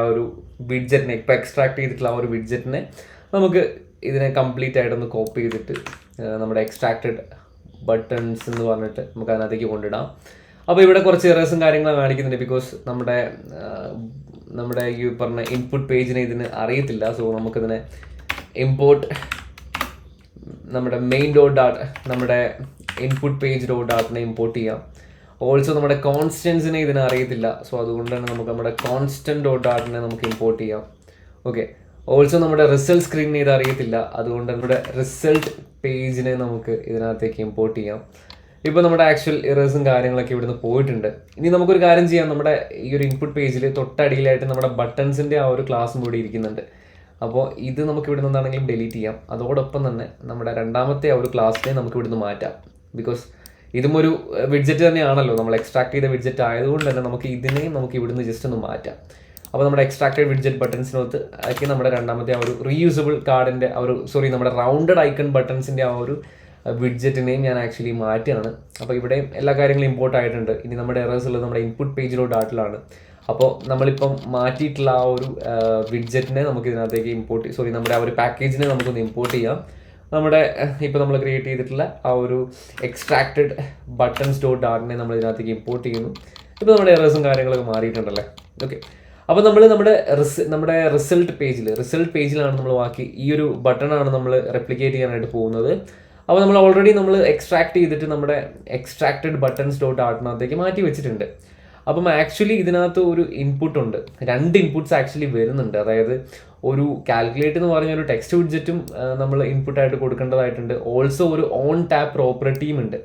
A: ഒരു വിഡ്ജറ്റിനെ ഇപ്പോൾ എക്സ്ട്രാക്ട് ചെയ്തിട്ടുള്ള ആ ഒരു വിഡ്ജറ്റിനെ നമുക്ക് ഇതിനെ കംപ്ലീറ്റ് ആയിട്ടൊന്ന് കോപ്പി ചെയ്തിട്ട് നമ്മുടെ എക്സ്ട്രാക്റ്റഡ് ബട്ടൺസ് എന്ന് പറഞ്ഞിട്ട് നമുക്ക് അതിനകത്തേക്ക് കൊണ്ടിടാം. അപ്പോൾ ഇവിടെ കുറച്ച് എറേഴ്സും കാര്യങ്ങളും കാണിക്കുന്നുണ്ട്, ബിക്കോസ് നമ്മുടെ ഈ പറഞ്ഞ ഇൻപുട്ട് പേജിനെ ഇതിന് അറിയത്തില്ല. സോ നമുക്കിതിനെ ഇമ്പോർട്ട് നമ്മുടെ നമ്മുടെ ഇൻപുട്ട് പേജ് ഡോട്ട് ഡാറ്റിനെ ഇമ്പോർട്ട് ചെയ്യാം. ഓൾസോ നമ്മുടെ കോൺസ്റ്റൻസിനെ ഇതിനെ അറിയത്തില്ല. സോ അതുകൊണ്ട് തന്നെ നമുക്ക് നമ്മുടെ കോൺസ്റ്റൻറ്റ് ഡോട്ട് ഡാറ്റിനെ നമുക്ക് ഇമ്പോർട്ട് ചെയ്യാം. ഓക്കെ, ഓൾസോ നമ്മുടെ റിസൾട്ട് സ്ക്രീനിനെ ഇത് അറിയത്തില്ല. അതുകൊണ്ട് നമ്മുടെ റിസൾട്ട് പേജിനെ നമുക്ക് ഇതിനകത്തേക്ക് ഇമ്പോർട്ട് ചെയ്യാം. ഇപ്പോൾ നമ്മുടെ ആക്ച്വൽ എറേഴ്സും കാര്യങ്ങളൊക്കെ ഇവിടുന്ന് പോയിട്ടുണ്ട്. ഇനി നമുക്കൊരു കാര്യം ചെയ്യാം. നമ്മുടെ ഈ ഒരു ഇൻപുട്ട് പേജിൽ തൊട്ടടിയിലായിട്ട് നമ്മുടെ ബട്ടൺസിൻ്റെ ആ ഒരു ക്ലാസ്സും കൂടി ഇരിക്കുന്നുണ്ട്. അപ്പോൾ ഇത് നമുക്ക് ഇവിടെ നിന്നാണെങ്കിലും ഡിലീറ്റ് ചെയ്യാം. അതോടൊപ്പം തന്നെ നമ്മുടെ രണ്ടാമത്തെ ആ ഒരു ക്ലാസ്സിനെ നമുക്ക് ഇവിടുന്ന് മാറ്റാം. ബിക്കോസ് ഇതും ഒരു വിഡ്ജറ്റ് തന്നെയാണല്ലോ, നമ്മൾ എക്സ്ട്രാക്ട് ചെയ്ത വിഡ്ജറ്റ് ആയതുകൊണ്ട് തന്നെ നമുക്ക് ഇതിനെയും നമുക്ക് ഇവിടുന്ന് ജസ്റ്റ് ഒന്ന് മാറ്റാം. അപ്പോൾ നമ്മുടെ എക്സ്ട്രാക്റ്റഡ് വിഡ്ജറ്റ് ബട്ടൺസിനകത്ത് ആക്കി നമ്മുടെ രണ്ടാമത്തെ ആ ഒരു റീയൂസബിൾ കാർഡിൻ്റെ നമ്മുടെ റൗണ്ടഡ് ഐക്കൺ ബട്ടൺസിൻ്റെ ആ ഒരു വിഡ്ജറ്റിനെയും ഞാൻ ആക്ച്വലി മാറ്റുകയാണ്. അപ്പോൾ ഇവിടെ എല്ലാ കാര്യങ്ങളും ഇമ്പോർട്ട് ആയിട്ടുണ്ട്. ഇനി നമ്മുടെ എറേഴ്സ് ഉള്ളത് നമ്മുടെ ഇൻപുട്ട് പേജിലോ ഡാറ്റിലാണ്. അപ്പോൾ നമ്മളിപ്പം മാറ്റിയിട്ടുള്ള ആ ഒരു വിഡ്ജറ്റിനെ നമുക്ക് ഇതിനകത്തേക്ക് നമ്മുടെ ആ ഒരു പാക്കേജിനെ നമുക്കൊന്ന് ഇമ്പോർട്ട് ചെയ്യാം. നമ്മുടെ ഇപ്പോൾ നമ്മൾ ക്രിയേറ്റ് ചെയ്തിട്ടുള്ള ആ ഒരു എക്സ്ട്രാക്റ്റഡ് ബട്ടൺസ് ഡോട്ട് ഡാറ്റിനെ നമ്മൾ ഇതിനകത്തേക്ക് ഇമ്പോർട്ട് ചെയ്യുന്നു. ഇപ്പോൾ നമ്മുടെ എറേഴ്സും കാര്യങ്ങളൊക്കെ മാറിയിട്ടുണ്ടല്ലേ. ഓക്കെ, അപ്പോൾ നമ്മൾ നമ്മുടെ റിസൾട്ട് പേജിലാണ് നമ്മൾ ബാക്കി ഈ ഒരു ബട്ടണാണ് നമ്മൾ റെപ്ലിക്കേറ്റ് ചെയ്യാനായിട്ട് പോകുന്നത്. അപ്പോൾ നമ്മൾ ഓൾറെഡി എക്സ്ട്രാക്ട് ചെയ്തിട്ട് നമ്മുടെ എക്സ്ട്രാക്റ്റഡ് ബട്ടൺസ് ഡോട്ട് ഡാറ്റിനകത്തേക്ക് മാറ്റി വെച്ചിട്ടുണ്ട്. അപ്പം ആക്ച്വലി ഇതിനകത്ത് ഒരു ഇൻപുട്ട് ഉണ്ട്, 2 ഇൻപുട്ട്സ് ആക്ച്വലി വരുന്നുണ്ട്. അതായത് ഒരു കാൽക്കുലേറ്റ് എന്ന് പറഞ്ഞ ഒരു ടെക്സ്റ്റ് വിഡ്ജറ്റും നമ്മൾ ഇൻപുട്ടായിട്ട് കൊടുക്കേണ്ടതായിട്ടുണ്ട്. ഓൾസോ ഒരു ഓൺ ടാപ്പ് പ്രോപ്പർട്ടിയും ഉണ്ട്.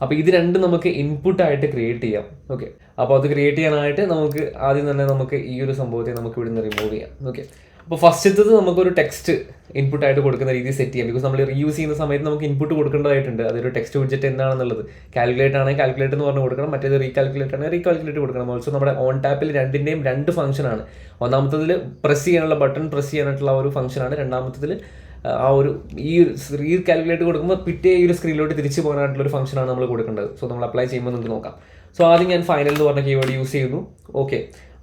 A: അപ്പോൾ ഇത് രണ്ടും നമുക്ക് ഇൻപുട്ടായിട്ട് ക്രിയേറ്റ് ചെയ്യാം. ഓക്കെ, അപ്പോൾ അത് ക്രിയേറ്റ് ചെയ്യാനായിട്ട് നമുക്ക് ആദ്യം തന്നെ നമുക്ക് ഈ ഒരു സംഭവത്തെ നമുക്ക് ഇവിടുന്ന് റിമൂവ് ചെയ്യാം. ഓക്കെ, അപ്പോൾ ഫസ്റ്റത്തത് നമുക്കൊരു ടെക്സ്റ്റ് ഇൻപുട്ടായിട്ട് കൊടുക്കുന്ന രീതി സെറ്റ് ചെയ്യാം. ബിക്കോസ് നമ്മൾ റീയൂസ് ചെയ്യുന്ന സമയത്ത് നമുക്ക് ഇൻപുട്ട് കൊടുക്കേണ്ടതായിട്ടുണ്ട്. അതൊരു ടെക്സ്റ്റ് വിഡ്ജറ്റ് എന്താണെന്നുള്ളത് കാൽക്കുലേറ്റ് ആണെങ്കിൽ കാൽക്കുലേറ്റ് എന്ന് പറഞ്ഞ് കൊടുക്കണം, മറ്റേത് റീകാൽക്കുലേറ്റ് ആണെങ്കിൽ റീകാൽക്കുലേറ്റ് കൊടുക്കണം. ഓൾസോ നമ്മുടെ ഓൺ ടാപ്പിൽ രണ്ടിൻ്റെയും 2 ഫംഗ്ഷനാണ്. ഒന്നാമത്തതിൽ പ്രസ് ചെയ്യാനുള്ള ബട്ടൺ പ്രസ് ചെയ്യാനായിട്ടുള്ള ആ ഒരു ഫംഗ്ഷനാണ്. രണ്ടാമത്തതിൽ ആ ഒരു ഈ കാൽക്കുലേറ്റ് കൊടുക്കുമ്പോൾ പിറ്റേ ഈ ഒരു സ്ക്രീനിലോട്ട് തിരിച്ചു പോകാനായിട്ടുള്ള ഒരു ഫംഗ്ഷനാണ് നമ്മൾ കൊടുക്കേണ്ടത്. സോ നമ്മൾ അപ്ലൈ ചെയ്യുമ്പോൾ നമുക്ക് നോക്കാം. സോ ആദ്യം ഞാൻ ഫൈനൽ എന്ന് പറഞ്ഞ കീവേഡ് യൂസ് ചെയ്യുന്നു. ഓക്കെ,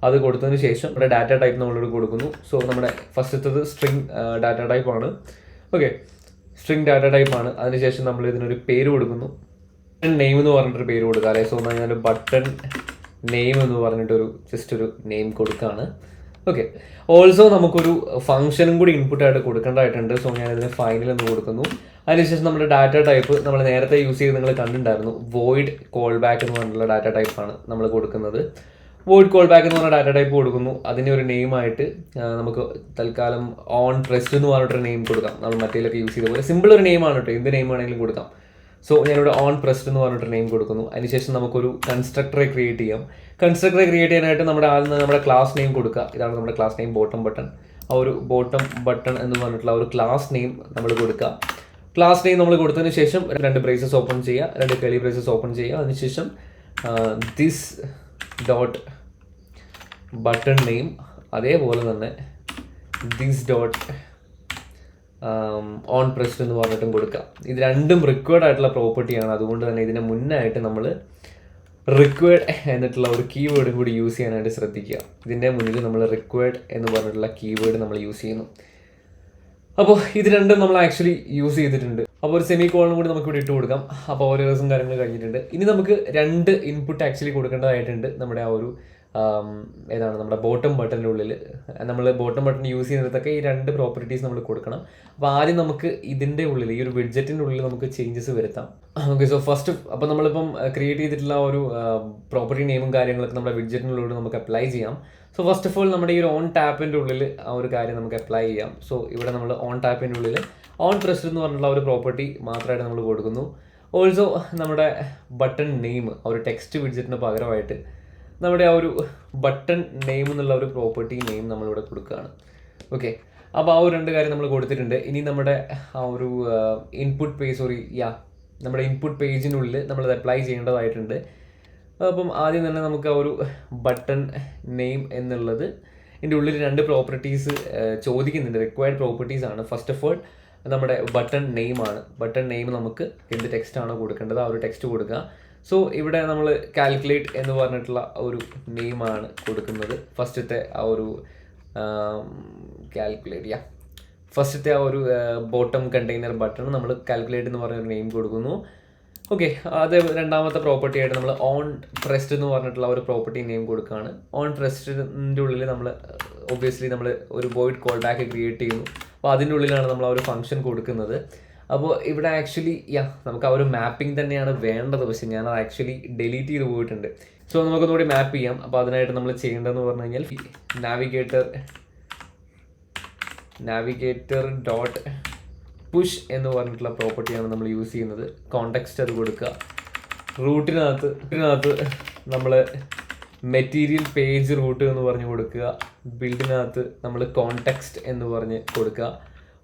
A: അത് കൊടുത്തതിന് ശേഷം നമ്മുടെ ഡാറ്റ ടൈപ്പ് നമ്മളോട് കൊടുക്കുന്നു. സോ നമ്മുടെ ഫസ്റ്റത്തത് സ്ട്രിങ് ഡാറ്റ ടൈപ്പ് ആണ്. ഓക്കെ, സ്ട്രിങ് ഡാറ്റ ടൈപ്പ് ആണ്. അതിനുശേഷം നമ്മൾ ഇതിനൊരു പേര് കൊടുക്കുന്നു. നെയിം എന്ന് പറഞ്ഞിട്ടൊരു പേര് കൊടുക്കുക അല്ലേ. സോ ഞാൻ ബട്ടൺ നെയിം എന്ന് പറഞ്ഞിട്ടൊരു ജസ്റ്റ് ഒരു നെയിം കൊടുക്കുകയാണ്. ഓക്കെ, ഓൾസോ നമുക്കൊരു ഫംഗ്ഷനും കൂടി ഇൻപുട്ടായിട്ട് കൊടുക്കേണ്ടതായിട്ടുണ്ട്. സോ ഞാൻ ഇതിന് ഫൈനൽ എന്ന് കൊടുക്കുന്നു. അതിനുശേഷം നമ്മുടെ ഡാറ്റ ടൈപ്പ് നമ്മൾ നേരത്തെ യൂസ് ചെയ്ത് നിങ്ങൾ കണ്ടിട്ടുണ്ടായിരുന്നു, വോയിഡ് കോൾ ബാക്ക് എന്ന് പറഞ്ഞിട്ടുള്ള ഡാറ്റ ടൈപ്പാണ് നമ്മൾ കൊടുക്കുന്നത്. വോയിഡ് കോൾ ബാക്ക് എന്ന് പറഞ്ഞ ഡാറ്റ ടൈപ്പ് കൊടുക്കുന്നു. അതിന് ഒരു നെയിമായിട്ട് നമുക്ക് തൽക്കാലം ഓൺ പ്രസ്ഡ് എന്ന് പറഞ്ഞിട്ടൊരു നെയിം കൊടുക്കാം. നമ്മൾ മറ്റേലൊക്കെ യൂസ് ചെയ്ത പോലെ സിമ്പിൾ ഒരു നെയിമാണ് കേട്ടോ, എന്ത് നെയിം ആണെങ്കിലും കൊടുക്കാം. സോ ഞാനിവിടെ ഓൺ പ്രസ്ഡ് എന്ന് പറഞ്ഞിട്ട് നെയിം കൊടുക്കുന്നു. അതിനുശേഷം നമുക്കൊരു കൺസ്ട്രക്ടറെ ക്രിയേറ്റ് ചെയ്യാം. കൺസ്ട്രക്ടറെ ക്രിയേറ്റ് ചെയ്യാനായിട്ട് നമ്മുടെ ക്ലാസ് നെയിം കൊടുക്കുക. ഇതാണ് നമ്മുടെ ക്ലാസ് നെയിം ബോട്ടം ബട്ടൺ. ആ ഒരു ബോട്ടം ബട്ടൺ എന്ന് പറഞ്ഞിട്ടുള്ള ഒരു ക്ലാസ് നെയിം നമ്മൾ കൊടുക്കുക. ക്ലാസ് നെയിം നമ്മൾ കൊടുത്തതിന് ശേഷം 2 ബ്രേസസ് ഓപ്പൺ ചെയ്യുക, 2 കർലി ബ്രേസസ് ഓപ്പൺ ചെയ്യുക. അതിനുശേഷം ദിസ് ഡോട്ട് ബട്ടൺ നെയിം, അതേപോലെ തന്നെ ദിസ് ഡോട്ട് ഓൺ പ്രസ്ഡ് എന്ന് പറഞ്ഞിട്ടും കൊടുക്കുക. ഇത് രണ്ടും റിക്വയർഡ് ആയിട്ടുള്ള പ്രോപ്പർട്ടിയാണ്. അതുകൊണ്ട് തന്നെ ഇതിന് മുന്നായിട്ട് നമ്മൾ റിക്വയർഡ് എന്നിട്ടുള്ള ഒരു കീവേഡും കൂടി യൂസ് ചെയ്യാനായിട്ട് ശ്രദ്ധിക്കുക. ഇതിൻ്റെ മുന്നിൽ നമ്മൾ റിക്വയർഡ് എന്ന് പറഞ്ഞിട്ടുള്ള കീവേഡ് നമ്മൾ യൂസ് ചെയ്യുന്നു. അപ്പോൾ ഇത് രണ്ടും നമ്മൾ ആക്ച്വലി യൂസ് ചെയ്തിട്ടുണ്ട്. അപ്പോൾ ഒരു സെമി കോളനും കൂടി നമുക്ക് ഇവിടെ ഇട്ട് കൊടുക്കാം. അപ്പോൾ ഓരോ ദിവസം കാര്യങ്ങൾ കഴിഞ്ഞിട്ടുണ്ട്. ഇനി നമുക്ക് 2 ഇൻപുട്ട് ആക്ച്വലി കൊടുക്കേണ്ടതായിട്ടുണ്ട്. നമ്മുടെ ആ ഒരു നമ്മുടെ ബോട്ടം ബട്ടൻ്റെ ഉള്ളിൽ നമ്മൾ ബോട്ടം ബട്ടൺ യൂസ് ചെയ്യുന്നിടത്തൊക്കെ ഈ 2 പ്രോപ്പർട്ടീസ് നമ്മൾ കൊടുക്കണം. അപ്പോൾ ആദ്യം നമുക്ക് ഇതിൻ്റെ ഉള്ളിൽ ഈ ഒരു വിഡ്ജറ്റിൻ്റെ ഉള്ളിൽ നമുക്ക് ചേഞ്ചസ് വരുത്താം. ഓക്കെ, സോ ഫസ്റ്റ് അപ്പോൾ നമ്മളിപ്പം ക്രിയേറ്റ് ചെയ്തിട്ടുള്ള ഒരു പ്രോപ്പർട്ടി നെയിമും കാര്യങ്ങളൊക്കെ നമ്മുടെ വിഡ്ജറ്റിനുള്ളിൽ നമുക്ക് അപ്ലൈ ചെയ്യാം. സോ ഫസ്റ്റ് ഓഫ് ഓൾ നമ്മുടെ ഈ ഒരു ഓൺ ടാപ്പിൻ്റെ ഉള്ളിൽ ആ ഒരു കാര്യം നമുക്ക് അപ്ലൈ ചെയ്യാം. സോ ഇവിടെ നമ്മൾ ഓൺ ടാപ്പിൻ്റെ ഉള്ളിൽ ഓൺ പ്രസ്ഡ് എന്ന് പറഞ്ഞിട്ടുള്ള ഒരു പ്രോപ്പർട്ടി മാത്രമായിട്ട് നമ്മൾ കൊടുക്കുന്നു. ഓൾസോ നമ്മുടെ ബട്ടൺ നെയിം ആ ഒരു ടെക്സ്റ്റ് വിഡ്ജറ്റിന് പകരമായിട്ട് നമ്മുടെ ആ ഒരു ബട്ടൺ നെയിം എന്നുള്ള ഒരു പ്രോപ്പർട്ടി നെയിം നമ്മളിവിടെ കൊടുക്കുകയാണ്. ഓക്കെ, അപ്പോൾ ആ ഒരു 2 കാര്യം നമ്മൾ കൊടുത്തിട്ടുണ്ട്. ഇനി നമ്മുടെ ആ ഒരു നമ്മുടെ ഇൻപുട്ട് പേജിനുള്ളിൽ നമ്മളത് അപ്ലൈ ചെയ്യേണ്ടതായിട്ടുണ്ട്. അപ്പം ആദ്യം തന്നെ നമുക്ക് ആ ഒരു ബട്ടൺ നെയിം എന്നുള്ളത് ഇതിൻ്റെ ഉള്ളിൽ 2 പ്രോപ്പർട്ടീസ് ചോദിക്കുന്നുണ്ട്, റിക്വയർഡ് പ്രോപ്പർട്ടീസ് ആണ്. ഫസ്റ്റ് ഓഫ് ഓൾ നമ്മുടെ ബട്ടൺ നെയിമാണ്. ബട്ടൺ നെയിം നമുക്ക് എന്ത് ടെക്സ്റ്റാണോ കൊടുക്കേണ്ടത് ആ ഒരു ടെക്സ്റ്റ് കൊടുക്കുക. സോ ഇവിടെ നമ്മൾ കാൽക്കുലേറ്റ് എന്ന് പറഞ്ഞിട്ടുള്ള ഒരു നെയിമാണ് കൊടുക്കുന്നത്. ഫസ്റ്റത്തെ ആ ഒരു കാൽക്കുലേറ്റ് ഫസ്റ്റത്തെ ആ ഒരു ബോട്ടം കണ്ടെയ്നർ ബട്ടൺ നമ്മൾ കാൽക്കുലേറ്റ് എന്ന് പറഞ്ഞൊരു നെയിം കൊടുക്കുന്നു. ഓക്കെ, അത് രണ്ടാമത്തെ പ്രോപ്പർട്ടി ആയിട്ട് നമ്മൾ ഓൺ പ്രസ്ഡ് എന്ന് പറഞ്ഞിട്ടുള്ള ഒരു പ്രോപ്പർട്ടി നെയിം കൊടുക്കുകയാണ്. ഓൺ പ്രസ്ഡിൻ്റെ ഉള്ളിൽ നമ്മൾ ഒബ്വിയസ്ലി നമ്മൾ ഒരു വോയിഡ് കോൾ ബാക്ക് ക്രിയേറ്റ് ചെയ്യുന്നു. അപ്പോൾ അതിൻ്റെ ഉള്ളിലാണ് നമ്മൾ ആ ഒരു ഫംഗ്ഷൻ കൊടുക്കുന്നത്. അപ്പോൾ ഇവിടെ ആക്ച്വലി നമുക്ക് ആ ഒരു മാപ്പിംഗ് തന്നെയാണ് വേണ്ടത്, പക്ഷേ ഞാനത് ആക്ച്വലി ഡിലീറ്റ് ചെയ്ത് പോയിട്ടുണ്ട്. സോ നമുക്കൊന്നുകൂടി മാപ്പ് ചെയ്യാം. അപ്പോൾ അതിനായിട്ട് നമ്മൾ ചെയ്യേണ്ടതെന്ന് പറഞ്ഞു കഴിഞ്ഞാൽ നാവിഗേറ്റർ ഡോട്ട് പുഷ് എന്ന് പറഞ്ഞിട്ടുള്ള പ്രോപ്പർട്ടിയാണ് നമ്മൾ യൂസ് ചെയ്യുന്നത്. കോണ്ടെക്സ്റ്റ് അത് കൊടുക്കുക. റൂട്ടിനകത്ത് നമ്മൾ മെറ്റീരിയൽ പേജ് റൂട്ട് എന്ന് പറഞ്ഞ് കൊടുക്കുക. ബിൽഡിനകത്ത് നമ്മൾ കോണ്ടെക്സ്റ്റ് എന്ന് പറഞ്ഞ് കൊടുക്കുക.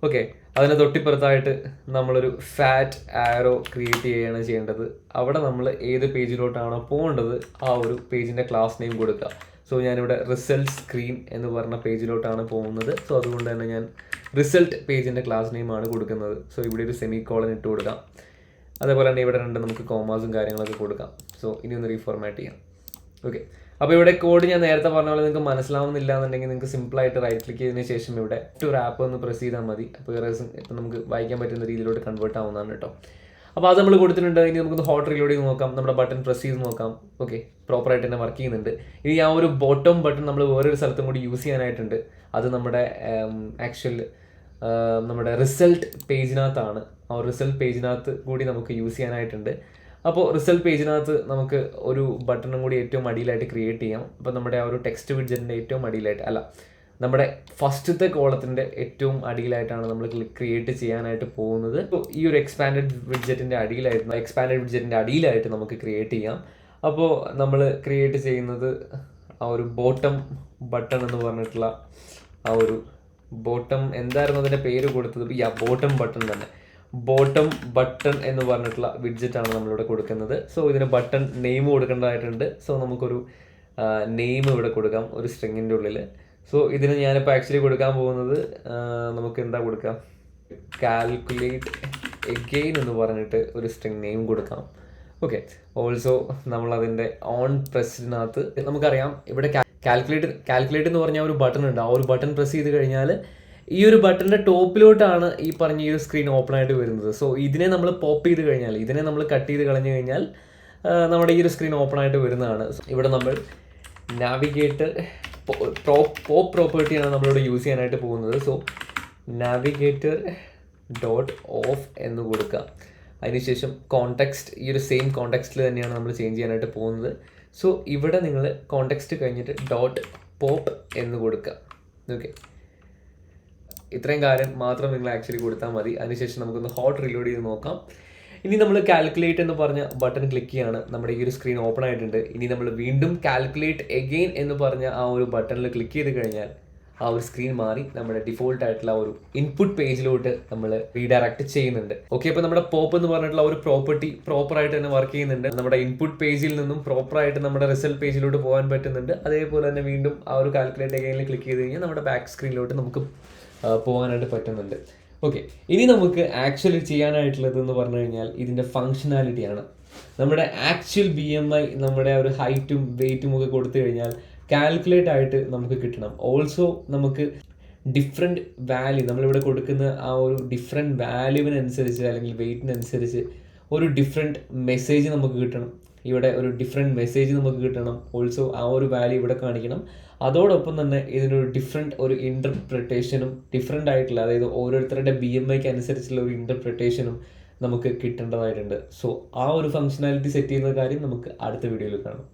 A: ഓക്കെ, അതിന് തൊട്ടിപ്പുറത്തായിട്ട് നമ്മളൊരു ഫാറ്റ് ആരോ ക്രിയേറ്റ് ചെയ്യുകയാണ് ചെയ്യേണ്ടത്. അവിടെ നമ്മൾ ഏത് പേജിലോട്ടാണോ പോകേണ്ടത് ആ ഒരു പേജിൻ്റെ ക്ലാസ് നെയിം കൊടുക്കുക. സോ ഞാനിവിടെ റിസൾട്ട് സ്ക്രീൻ എന്ന് പറഞ്ഞ പേജിലോട്ടാണ് പോകുന്നത്. സോ അതുകൊണ്ട് തന്നെ ഞാൻ റിസൾട്ട് പേജിൻ്റെ ക്ലാസ് നെയിമാണ് കൊടുക്കുന്നത്. സോ ഇവിടെ ഒരു സെമി കോളൻ ഇട്ട് കൊടുക്കാം. അതേപോലെ തന്നെ ഇവിടെ നമുക്ക് കോമാസും കാര്യങ്ങളൊക്കെ കൊടുക്കാം. സോ ഇനി ഒന്ന് റീഫോർമാറ്റ് ചെയ്യാം. ഓക്കെ, അപ്പോൾ ഇവിടെ കോഡ് ഞാൻ നേരത്തെ പറഞ്ഞ പോലെ നിങ്ങൾക്ക് മനസ്സിലാവുന്നില്ല എന്നുണ്ടെങ്കിൽ നിങ്ങൾക്ക് സിമ്പിളായിട്ട് റൈറ്റ് ക്ലിക്ക് ചെയ്തതിന് ശേഷം ഇവിടെ ഒരു ആപ്പ് ഒന്ന് പ്രസ് ചെയ്താൽ മതി. അപ്പോൾ ഇപ്പം നമുക്ക് വായിക്കാൻ പറ്റുന്ന രീതിയിലോട്ട് കൺവേർട്ട് ആവുന്നതാണ് കേട്ടോ. അപ്പോൾ അത് നമ്മൾ കൊടുത്തിട്ടുണ്ട്. ഇനി നമുക്കൊന്ന് ഹോട്ട് റീലോഡ് ചെയ്ത് നോക്കാം. നമ്മുടെ ബട്ടൺ പ്രസ് ചെയ്ത് നോക്കാം. ഓക്കെ, പ്രോപ്പറായിട്ട് തന്നെ വർക്ക് ചെയ്യുന്നുണ്ട്. ഇനി ആ ഒരു ബോട്ടം ബട്ടൺ നമ്മൾ വേറൊരു സ്ഥലത്തും കൂടി യൂസ് ചെയ്യാനായിട്ടുണ്ട്. അത് നമ്മുടെ നമ്മുടെ റിസൾട്ട് പേജിനകത്താണ്. ആ റിസൾട്ട് പേജിനകത്ത് കൂടി നമുക്ക് യൂസ് ചെയ്യാനായിട്ടുണ്ട്. അപ്പോൾ റിസൾട്ട് പേജിനകത്ത് നമുക്ക് ഒരു ബട്ടണും കൂടി ഏറ്റവും അടിയിലായിട്ട് ക്രിയേറ്റ് ചെയ്യാം. അപ്പോൾ നമ്മുടെ ആ ഒരു ടെക്സ്റ്റ് വിഡ്ജറ്റിൻ്റെ ഏറ്റവും അടിയിലായിട്ട് നമ്മുടെ ഫസ്റ്റത്തെ കോളത്തിൻ്റെ ഏറ്റവും അടിയിലായിട്ടാണ് നമ്മൾ ക്രിയേറ്റ് ചെയ്യാനായിട്ട് പോകുന്നത്. അപ്പോൾ ഈ ഒരു എക്സ്പാൻഡഡ് വിഡ്ജറ്റിൻ്റെ അടിയിലായിട്ട് നമുക്ക് ക്രിയേറ്റ് ചെയ്യാം. അപ്പോൾ നമ്മൾ ക്രിയേറ്റ് ചെയ്യുന്നത് ആ ഒരു ബോട്ടം ബട്ടൺ എന്ന് പറഞ്ഞിട്ടുള്ള ആ ഒരു ബോട്ടം എന്തായിരുന്നു അതിൻ്റെ പേര് കൊടുത്തത്? ബോട്ടം ബട്ടൺ തന്നെ. ബോട്ടം ബട്ടൺ എന്ന് പറഞ്ഞിട്ടുള്ള വിഡ്ജറ്റാണ് നമ്മളിവിടെ കൊടുക്കുന്നത്. സോ ഇതിന് ബട്ടൺ നെയിം കൊടുക്കേണ്ടതായിട്ടുണ്ട്. സോ നമുക്കൊരു നെയിം ഇവിടെ കൊടുക്കാം ഒരു സ്ട്രിങ്ങിൻ്റെ ഉള്ളിൽ. സോ ഇതിന് ഞാനിപ്പോൾ ആക്ച്വലി കൊടുക്കാൻ പോകുന്നത് നമുക്ക് എന്താ കൊടുക്കാം, കാൽക്കുലേറ്റ് എഗെയിൻ എന്ന് പറഞ്ഞിട്ട് ഒരു സ്ട്രിങ് നെയിം കൊടുക്കാം. ഓക്കെ, ഓൾസോ നമ്മളതിൻ്റെ ഓൺ പ്രസ്സിനകത്ത് നമുക്കറിയാം ഇവിടെ കാൽക്കുലേറ്റ് എന്ന് പറഞ്ഞാൽ ഒരു ബട്ടൺ ഉണ്ട്. ആ ഒരു ബട്ടൺ പ്രസ് ചെയ്ത് കഴിഞ്ഞാൽ ഈ ഒരു ബട്ടൻ്റെ ടോപ്പിലോട്ടാണ് ഈ പറഞ്ഞ ഈ ഒരു സ്ക്രീൻ ഓപ്പൺ ആയിട്ട് വരുന്നത്. സോ ഇതിനെ നമ്മൾ പോപ്പ് ചെയ്ത് കഴിഞ്ഞാൽ, ഇതിനെ നമ്മൾ കട്ട് ചെയ്ത് കളഞ്ഞു കഴിഞ്ഞാൽ നമ്മുടെ ഈ ഒരു സ്ക്രീൻ ഓപ്പൺ ആയിട്ട് വരുന്നതാണ്. ഇവിടെ നമ്മൾ നാവിഗേറ്റർ പോപ്പ് പ്രോപ്പർട്ടിയാണ് നമ്മളിവിടെ യൂസ് ചെയ്യാനായിട്ട് പോകുന്നത്. സോ നാവിഗേറ്റർ ഡോട്ട് ഓഫ് എന്ന് കൊടുക്കുക. അതിനുശേഷം കോണ്ടെക്സ്റ്റ് ഈ ഒരു സെയിം കോണ്ടെക്സ്റ്റിൽ തന്നെയാണ് നമ്മൾ ചേഞ്ച് ചെയ്യാനായിട്ട് പോകുന്നത്. സോ ഇവിടെ നിങ്ങൾ കോണ്ടെക്സ്റ്റ് കഴിഞ്ഞിട്ട് ഡോട്ട് പോപ്പ് എന്ന് കൊടുക്കുക. ഓക്കെ, ഇത്രയും കാര്യം മാത്രം നിങ്ങൾ ആക്ച്വലി കൊടുത്താൽ മതി. അതിനുശേഷം നമുക്കൊന്ന് ഹോട്ട് റീലോഡ് ചെയ്ത് നോക്കാം. ഇനി നമ്മൾ കാൽക്കുലേറ്റ് എന്ന് പറഞ്ഞ ബട്ടൺ ക്ലിക്ക് ചെയ്യാണ്. നമ്മുടെ ഈ ഒരു സ്ക്രീൻ ഓപ്പൺ ആയിട്ടുണ്ട്. ഇനി നമ്മൾ വീണ്ടും കാൽക്കുലേറ്റ് എഗെയിൻ എന്ന് പറഞ്ഞ ആ ഒരു ബട്ടണിൽ ക്ലിക്ക് ചെയ്ത് കഴിഞ്ഞാൽ ആ ഒരു സ്ക്രീൻ മാറി നമ്മുടെ ഡിഫോൾട്ട് ആയിട്ടുള്ള ഒരു ഇൻപുട്ട് പേജിലോട്ട് നമ്മൾ റീഡയറക്റ്റ് ചെയ്യുന്നുണ്ട്. ഓക്കെ, അപ്പോൾ നമ്മുടെ പോപ്പ് എന്ന് പറഞ്ഞിട്ടുള്ള ഒരു പ്രോപ്പർട്ടി പ്രോപ്പറായിട്ട് തന്നെ വർക്ക് ചെയ്യുന്നുണ്ട്. നമ്മുടെ ഇൻപുട്ട് പേജിൽ നിന്നും പ്രോപ്പറായിട്ട് നമ്മുടെ റിസൾട്ട് പേജിലോട്ട് പോകാൻ പറ്റുന്നുണ്ട്. അതേപോലെ തന്നെ വീണ്ടും ആ ഒരു കാൽക്കുലേറ്റ് എഗെയിനിൽ ക്ലിക്ക് ചെയ്ത് കഴിഞ്ഞാൽ നമ്മുടെ ബാക്ക് സ്ക്രീനിലോട്ട് നമുക്ക് പോകാനായിട്ട് പറ്റുന്നുണ്ട്. ഓക്കെ, ഇനി നമുക്ക് ആക്ച്വലി ചെയ്യാനായിട്ടുള്ളത് എന്ന് പറഞ്ഞു കഴിഞ്ഞാൽ ഇതിൻ്റെ ഫങ്ഷനാലിറ്റിയാണ്. നമ്മുടെ ആക്ച്വൽ BMI നമ്മുടെ ഒരു ഹൈറ്റും വെയ്റ്റും ഒക്കെ കൊടുത്തു കഴിഞ്ഞാൽ കാൽക്കുലേറ്റ് ആയിട്ട് നമുക്ക് കിട്ടണം. ഓൾസോ നമുക്ക് ഡിഫറെൻറ്റ് വാല്യൂ നമ്മളിവിടെ കൊടുക്കുന്ന ആ ഒരു ഡിഫറെൻറ്റ് വാല്യൂവിനനുസരിച്ച് അല്ലെങ്കിൽ വെയ്റ്റിനനുസരിച്ച് ഒരു ഡിഫറെൻറ്റ് മെസ്സേജ് നമുക്ക് കിട്ടണം. ഇവിടെ ഒരു ഡിഫറെൻറ്റ് മെസ്സേജ് നമുക്ക് കിട്ടണം. ഓൾസോ ആ ഒരു വാല്യൂ ഇവിടെ കാണിക്കണം. അതോടൊപ്പം തന്നെ ഇതിനൊരു ഡിഫറെൻറ്റ് ഒരു ഇൻ്റർപ്രിട്ടേഷനും ഡിഫറെൻ്റ് ആയിട്ടുള്ള, അതായത് ഓരോരുത്തരുടെ BMIക്ക് അനുസരിച്ചുള്ള ഒരു ഇൻ്റർപ്രിട്ടേഷനും നമുക്ക് കിട്ടേണ്ടതായിട്ടുണ്ട്. സോ ആ ഒരു ഫങ്ഷനാലിറ്റി സെറ്റ് ചെയ്യുന്ന കാര്യം നമുക്ക് അടുത്ത വീഡിയോയിൽ കാണാം.